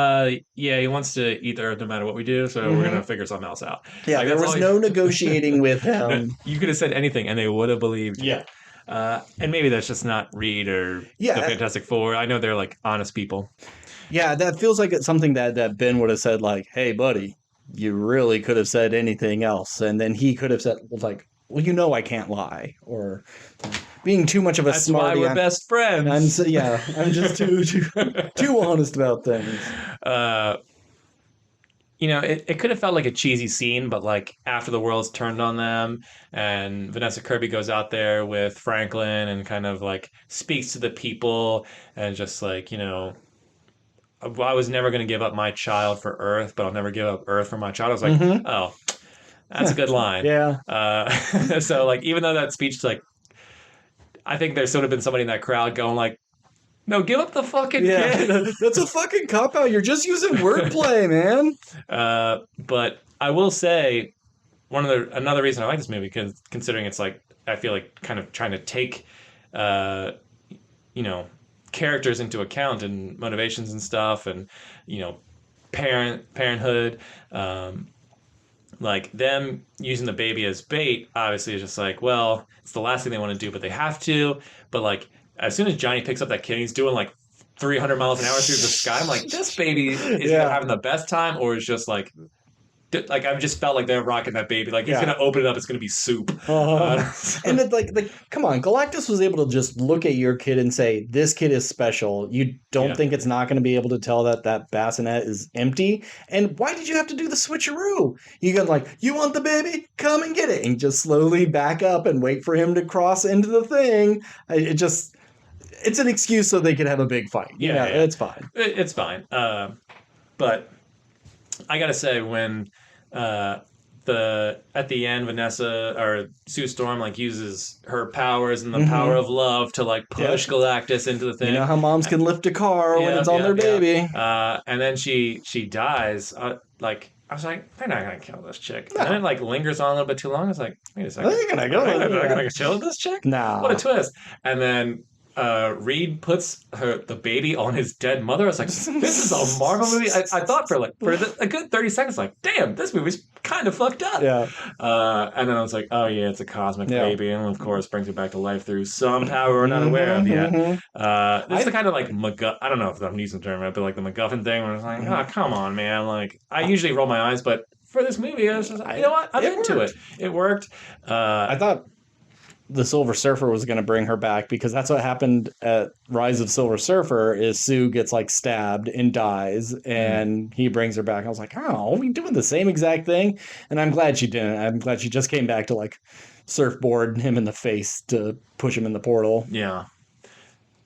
he wants to eat the Earth no matter what we do, so we're going to figure something else out. Yeah, like, there was no negotiating with him. You could have said anything, and they would have believed you. Yeah. And maybe that's just not Reed or the Fantastic Four. I know they're, like, honest people. Yeah, that feels like it's something that Ben would have said, like, hey, buddy, you really could have said anything else. And then he could have said, well, I can't lie. Or being too much of a smarty. That's why we're best friends. I'm just too honest about things. It could have felt like a cheesy scene, but like after the world's turned on them and Vanessa Kirby goes out there with Franklin and kind of like speaks to the people and just like, I was never going to give up my child for Earth, but I'll never give up Earth for my child. I was like, oh, that's a good line. Yeah. So like, even though that speech, like, I think there should have been somebody in that crowd going like, no, give up the fucking kid. That's a fucking cop-out. You're just using wordplay, man. But I will say, another reason I like this movie, because considering it's like, I feel like kind of trying to take, characters into account and motivations and stuff, and parenthood, like them using the baby as bait obviously is just like, well, it's the last thing they want to do, but they have to. But like as soon as Johnny picks up that kid, he's doing like 300 miles an hour through the sky. I'm like, this baby is having the best time, or is just like I've just felt like they're rocking that baby. Like, he's going to open it up. It's going to be soup. And it's like, come on. Galactus was able to just look at your kid and say, this kid is special. You don't think it's not going to be able to tell that bassinet is empty? And why did you have to do the switcheroo? You got like, you want the baby? Come and get it. And just slowly back up and wait for him to cross into the thing. It's an excuse so they could have a big fight. Yeah. It's fine. It's fine. But I got to say, when... at the end, Vanessa or Sue Storm like uses her powers and the power of love to like push Galactus into the thing. You know how moms can lift a car when it's on their baby. And then she dies. I was like, they're not gonna kill this chick. No. And then it like lingers on a little bit too long. I was like, wait a second, they're gonna go. They're gonna chill this chick? No. What a twist! And then Reed puts the baby on his dead mother. I was like, this is a Marvel movie. I thought for a good 30 seconds, like, damn, this movie's kind of fucked up. Yeah. And then I was like, oh yeah, it's a cosmic baby, and of course brings it back to life through some power we're not aware of yet. This is the kind of like I don't know if I'm using the term right, but like the MacGuffin thing where it's like, oh come on, man. Like I usually roll my eyes, but for this movie, I was just, you know what? I'm into it. It worked. I thought the Silver Surfer was going to bring her back because that's what happened at Rise of Silver Surfer is Sue gets like stabbed and dies and he brings her back. I was like, oh, are we doing the same exact thing? And I'm glad she didn't. I'm glad she just came back to like surfboard him in the face to push him in the portal. Yeah.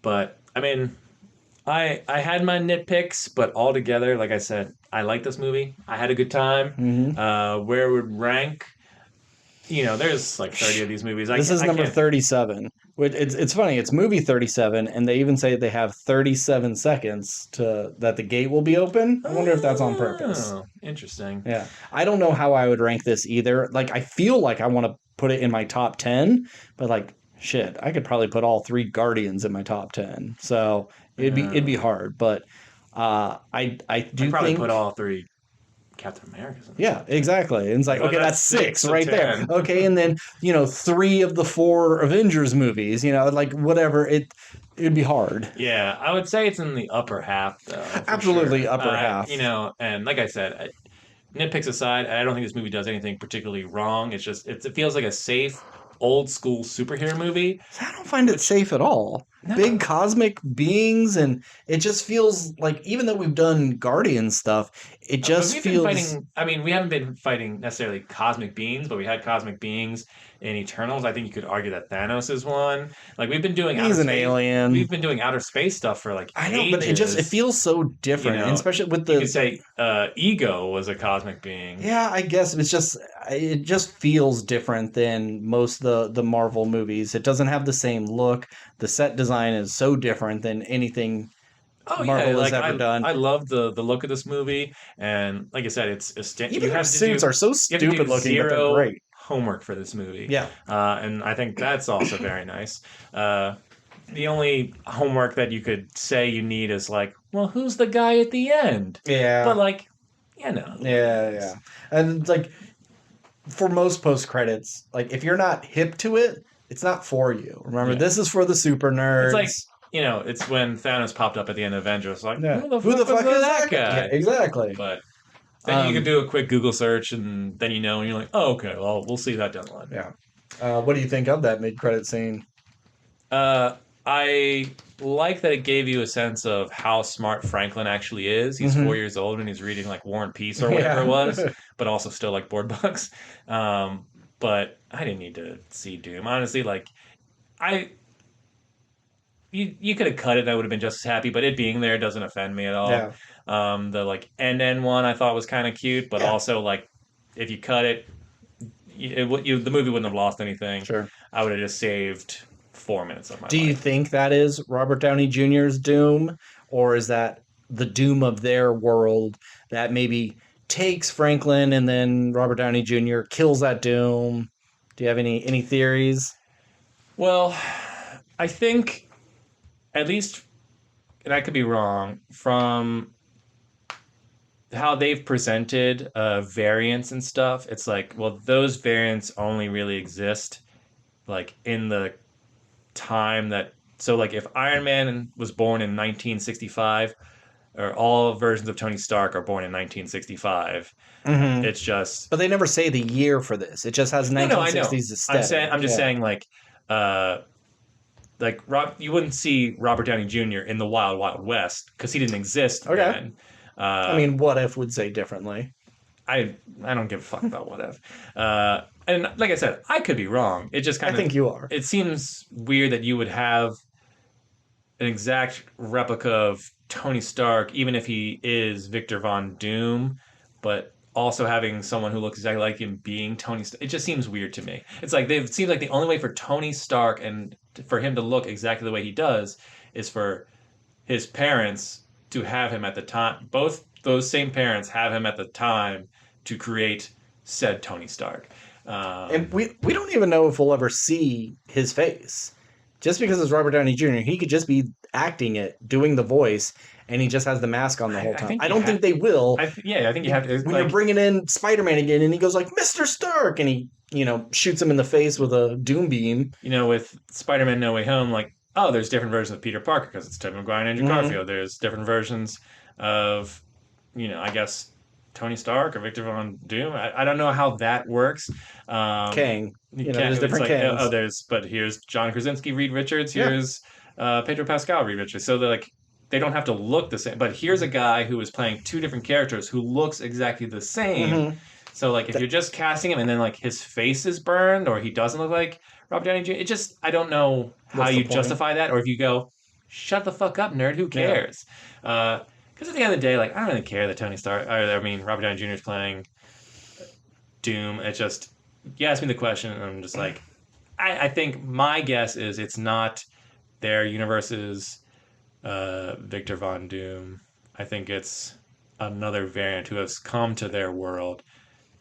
But I mean, I had my nitpicks, but altogether, like I said, I like this movie. I had a good time. Where would rank? You know, there's like 30 of these movies. This is number 37. It's funny. It's movie 37, and they even say they have 37 seconds that the gate will be open. I wonder if that's on purpose. Interesting. Yeah. I don't know how I would rank this either. Like, I feel like I want to put it in my top 10, but like, shit, I could probably put all 3 Guardians in my top 10. So it'd be hard, but I do probably think put all 3 Captain America's. Yeah, exactly. And it's like, okay, that's 6 right 10. there. Okay, and then 3 of the 4 Avengers movies. Like whatever. It'd be hard. Yeah, I would say it's in the upper half, though. Absolutely, sure. Upper half. And like I said, nitpicks aside, I don't think this movie does anything particularly wrong. It's just it feels like a safe, old school superhero movie. I don't find it safe at all. No. Big cosmic beings, and it just feels like, even though we've done Guardian stuff, it just feels... we haven't been fighting necessarily cosmic beings, but we had cosmic beings in Eternals. I think you could argue that Thanos is one. Like, we've been doing... He's an alien. We've been doing outer space stuff for, like, I know, ages. But it feels so different, especially with the... You could say Ego was a cosmic being. Yeah, I guess it just feels different than most of the Marvel movies. It doesn't have the same look. The set design is so different than anything Marvel has ever done. I love the look of this movie, and like I said, even their suits are so stupid looking, but they're great. Homework for this movie, yeah, and I think that's also very nice. The only homework that you could say you need is like, well, who's the guy at the end? Yeah, but like, yeah, and like for most post credits, like if you're not hip to it, it's not for you. Remember, this is for the super nerds. It's like, it's when Thanos popped up at the end of Avengers. Like, who the fuck is that guy? Yeah, exactly. But then you can do a quick Google search, and then and you're like, oh, okay, well, we'll see that down the line. Yeah. What do you think of that mid-credit scene? I like that it gave you a sense of how smart Franklin actually is. He's 4 years old, and he's reading, like, War and Peace or whatever it was, but also still, like, board books. But I didn't need to see Doom. Honestly, like, you could have cut it and I would have been just as happy, but it being there doesn't offend me at all. Yeah. The, like, NN one I thought was kind of cute, but also, like, if you cut it, the movie wouldn't have lost anything. Sure. I would have just saved 4 minutes of my life. Do you think that is Robert Downey Jr.'s Doom, or is that the Doom of their world that maybe takes Franklin and then Robert Downey Jr. kills that Doom? Do you have any theories? Well, I think, at least, and I could be wrong, from how they've presented variants and stuff, it's like, well, those variants only really exist like in the time that... So like if Iron Man was born in 1965, or all versions of Tony Stark are born in 1965. It's just... But they never say the year for this. It just has 1960s aesthetic. I'm just saying, like you wouldn't see Robert Downey Jr. in the Wild Wild West because he didn't exist then. I mean, What If would say differently. I don't give a fuck about What If. And like I said, I could be wrong. It just kind of... I think you are. It seems weird that you would have an exact replica of Tony Stark, even if he is Victor Von Doom, but also having someone who looks exactly like him being Tony Stark. It just seems weird to me. It's like it seems like the only way for Tony Stark and for him to look exactly the way he does is for his parents to have him at the time. Both those same parents have him at the time to create said Tony Stark. And we don't even know if we'll ever see his face. just because it's Robert Downey Jr., he could just be acting it, doing the voice, and he just has the mask on the whole time. I don't think they will. I think you have to. When you're bringing in Spider-Man again, and he goes like, Mr. Stark, and he, shoots him in the face with a doom beam. With Spider-Man No Way Home, like, oh, there's different versions of Peter Parker because it's Tobey Maguire and Andrew Garfield. There's different versions of, I guess, Tony Stark or Victor Von Doom. I don't know how that works. Kang. There's different Kangs. But here's John Krasinski, Reed Richards. Here's Pedro Pascal, Reed Richards. So they're like, they don't have to look the same. But here's a guy who is playing two different characters who looks exactly the same. So like, if you're just casting him and then like his face is burned or he doesn't look like Robert Downey Jr., I don't know how you justify that, or if you go, shut the fuck up, nerd. Who cares? Because at the end of the day, like, I don't really care that Robert Downey Jr. is playing Doom. It's just, you asked me the question, and I'm just like, I think my guess is it's not their universe's Victor Von Doom. I think it's another variant who has come to their world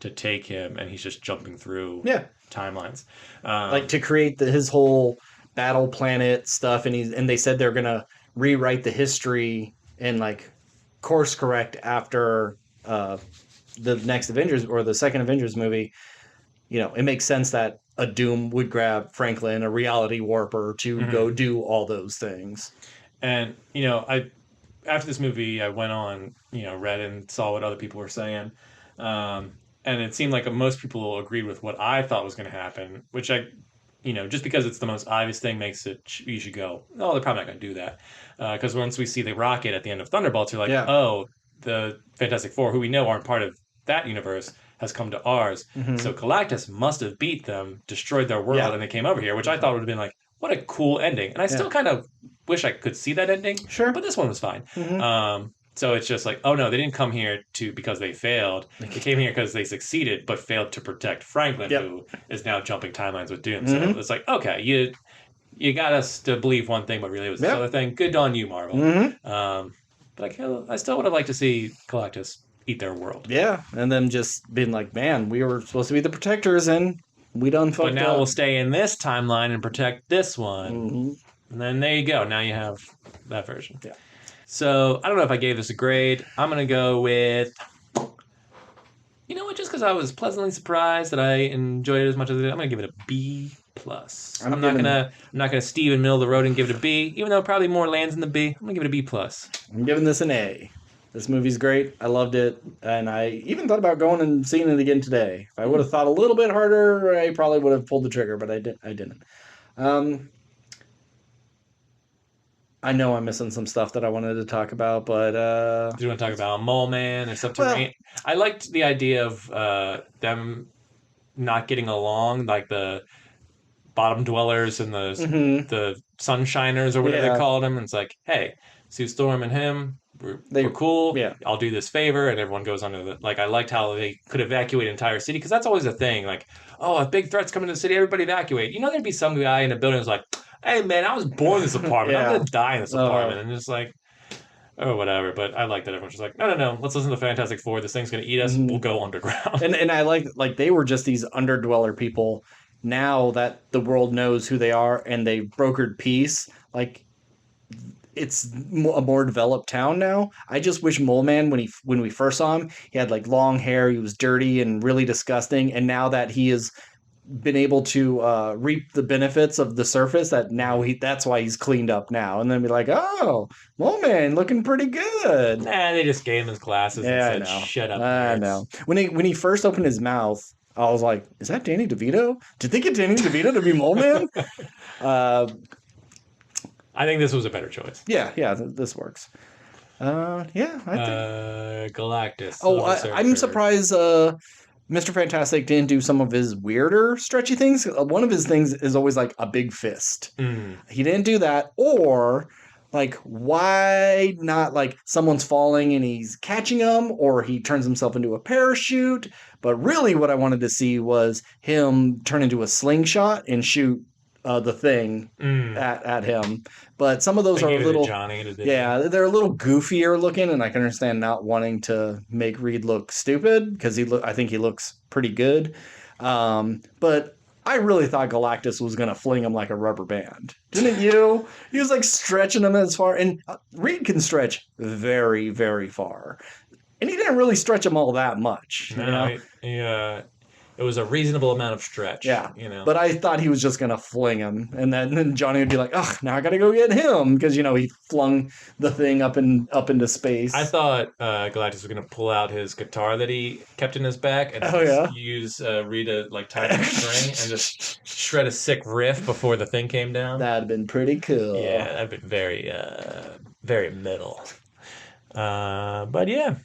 to take him, and he's just jumping through timelines. Like to create his whole battle planet stuff, and they said they're going to rewrite the history and like course correct after the next Avengers or the second Avengers movie. It makes sense that a Doom would grab Franklin, a reality warper, to go do all those things. And after this movie, I went on read and saw what other people were saying, and it seemed like most people agreed with what I thought was going to happen, which just because it's the most obvious thing makes it, you should go, oh, they're probably not going to do that. Because once we see the rocket at the end of Thunderbolts, you're like, oh, the Fantastic Four, who we know aren't part of that universe, has come to ours. So Galactus must have beat them, destroyed their world, and they came over here, which I thought would have been like, what a cool ending. And I still kind of wish I could see that ending. Sure. But this one was fine. So it's just like, oh no, they didn't come here because they failed. They came here because they succeeded, but failed to protect Franklin, who is now jumping timelines with Doom. So it's like, okay, you got us to believe one thing, but really it was this other thing. Good on you, Marvel. But I still would have liked to see Galactus eat their world. Yeah, and them just being like, man, we were supposed to be the protectors, and we done fucked up. But now we'll stay in this timeline and protect this one. And then there you go. Now you have that version. Yeah. So, I don't know if I gave this a grade. I'm going to go with, just because I was pleasantly surprised that I enjoyed it as much as I did, I'm going to give it a B+. I'm not gonna Steven Mill the road and give it a B, even though probably more lands in the B. I'm going to give it a B+. I'm giving this an A. This movie's great. I loved it. And I even thought about going and seeing it again today. If I would have thought a little bit harder, I probably would have pulled the trigger, but I didn't. I know I'm missing some stuff that I wanted to talk about, but... Do you want to talk about Mole Man or Subterranean? I liked the idea of them not getting along, like the bottom dwellers and the sunshiners or whatever they called them. And it's like, hey, Sue Storm and him, we're cool. Yeah. I'll do this favor. And everyone goes under the... Like, I liked how they could evacuate an entire city, because that's always a thing. Like, oh, a big threat's coming to the city, everybody evacuate. There'd be some guy in a building who's like, hey, man, I was born in this apartment. I'm going to die in this apartment. And just like, oh, whatever. But I like that everyone's just like, no, let's listen to Fantastic Four. This thing's going to eat us. We'll go underground. And I like they were just these underdweller people. Now that the world knows who they are and they brokered peace, like, it's a more developed town now. I just wish Mole Man, when we first saw him, he had like long hair, he was dirty and really disgusting. And now that he has been able to reap the benefits of the surface, that's why he's cleaned up now. And then be like, oh, Mole Man looking pretty good. Nah, they just gave him his glasses and said, shut up. I know. When he first opened his mouth, I was like, is that Danny DeVito? Did they get Danny DeVito to be Mole Man? I think this was a better choice. Yeah, this works. I think Galactus. I'm surprised Mr. Fantastic didn't do some of his weirder, stretchy things. One of his things is always like a big fist. He didn't do that. Or, like, why not, like, someone's falling and he's catching them, or he turns himself into a parachute. But really what I wanted to see was him turn into a slingshot and shoot the thing at him. But some of those are a little... they're a little goofier looking, and I can understand not wanting to make Reed look stupid, because I think he looks pretty good. But I really thought Galactus was going to fling him like a rubber band. Didn't you? He was like stretching him as far. And Reed can stretch very, very far. And he didn't really stretch him all that much. No, it was a reasonable amount of stretch. Yeah. You know. But I thought he was just going to fling him. And then Johnny would be like, oh, now I got to go get him. Because, he flung the thing up into space. I thought Galactus was going to pull out his guitar that he kept in his back and use Rita like tie the string and just shred a sick riff before the thing came down. That'd have been pretty cool. Yeah, that'd been very, very metal. But yeah.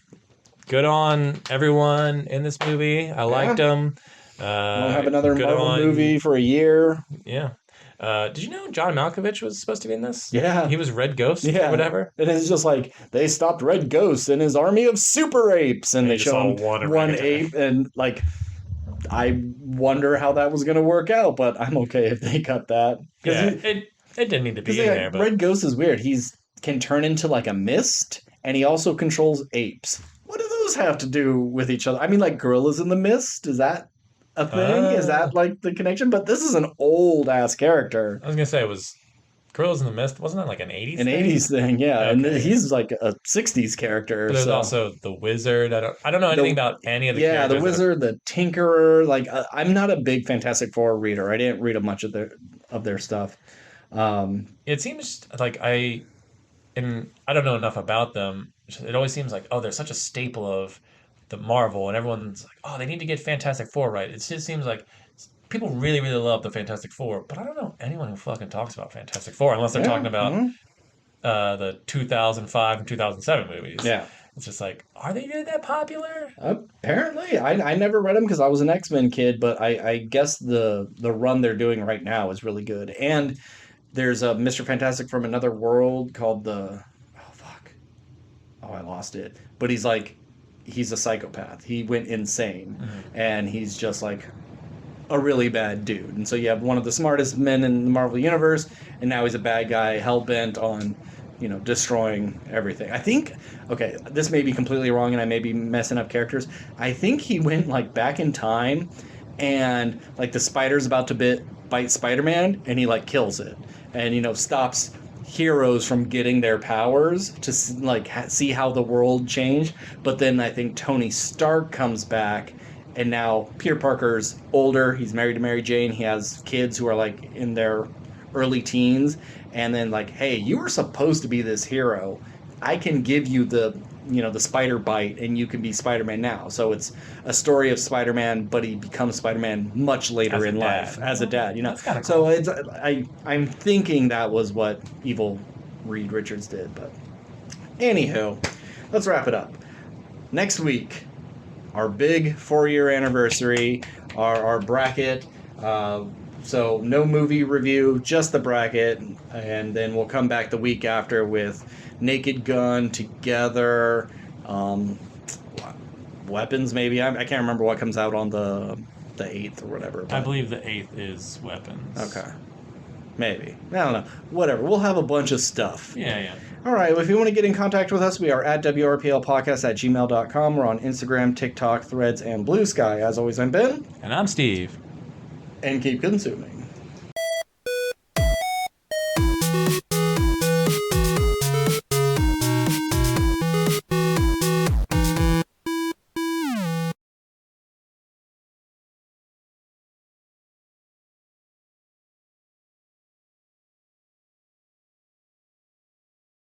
Good on everyone in this movie. I liked them. We'll have another Marvel movie for a year. Yeah. Did you know John Malkovich was supposed to be in this? Yeah. He was Red Ghost or whatever. And it's just like, they stopped Red Ghost and his army of super apes. And they show him one ape. And like, I wonder how that was going to work out. But I'm okay if they cut that. Yeah, it didn't need to be in there. But Red Ghost is weird. Can turn into like a mist. And he also controls apes. What do those have to do with each other? I mean, like Gorillas in the Mist? Is that a thing? Is that like the connection? But this is an old ass character. I was gonna say it was Gorillas in the Mist. Wasn't that like an 80s? An 80s thing, yeah. Okay. And he's like a 60s character. But there's also the Wizard. I don't know anything about any of the characters. Yeah, the Wizard, the Tinkerer. Like I'm not a big Fantastic Four reader. I didn't read much of their stuff. It seems like I don't know enough about them. It always seems like, they're such a staple of the Marvel, and everyone's like, they need to get Fantastic Four right. It just seems like people really, really love the Fantastic Four, but I don't know anyone who fucking talks about Fantastic Four unless they're talking about the 2005 and 2007 movies. Yeah. It's just like, are they really that popular? Apparently. I never read them because I was an X-Men kid, but I guess the run they're doing right now is really good. And there's a Mr. Fantastic from Another World called I lost it. But he's a psychopath. He went insane. Mm-hmm. And he's just like a really bad dude. And so you have one of the smartest men in the Marvel Universe, and now he's a bad guy, hell-bent on, destroying everything. I think, this may be completely wrong and I may be messing up characters. I think he went back in time and the spider's about to bite Spider-Man and he kills it. And, stops heroes from getting their powers to see how the world changed. But then I think Tony Stark comes back, and now Peter Parker's older. He's married to Mary Jane. He has kids who are in their early teens. And then hey, you were supposed to be this hero. I can give you the spider bite and you can be Spider-Man now. So it's a story of Spider-Man, but he becomes Spider-Man much later in life as a dad, That's kind of cool. So I'm thinking that was what evil Reed Richards did. But anywho, let's wrap it up. Next week, our big 4-year anniversary, our bracket. So no movie review, just the bracket. And then we'll come back the week after with Naked Gun, Together, Weapons maybe. I can't remember what comes out on the 8th or whatever. I believe the 8th is Weapons. Okay. Maybe. I don't know. Whatever. We'll have a bunch of stuff. Yeah. All right. Well, if you want to get in contact with us, we are at WRPLpodcast@gmail.com. We're on Instagram, TikTok, Threads, and Blue Sky. As always, I'm Ben. And I'm Steve. And keep consuming.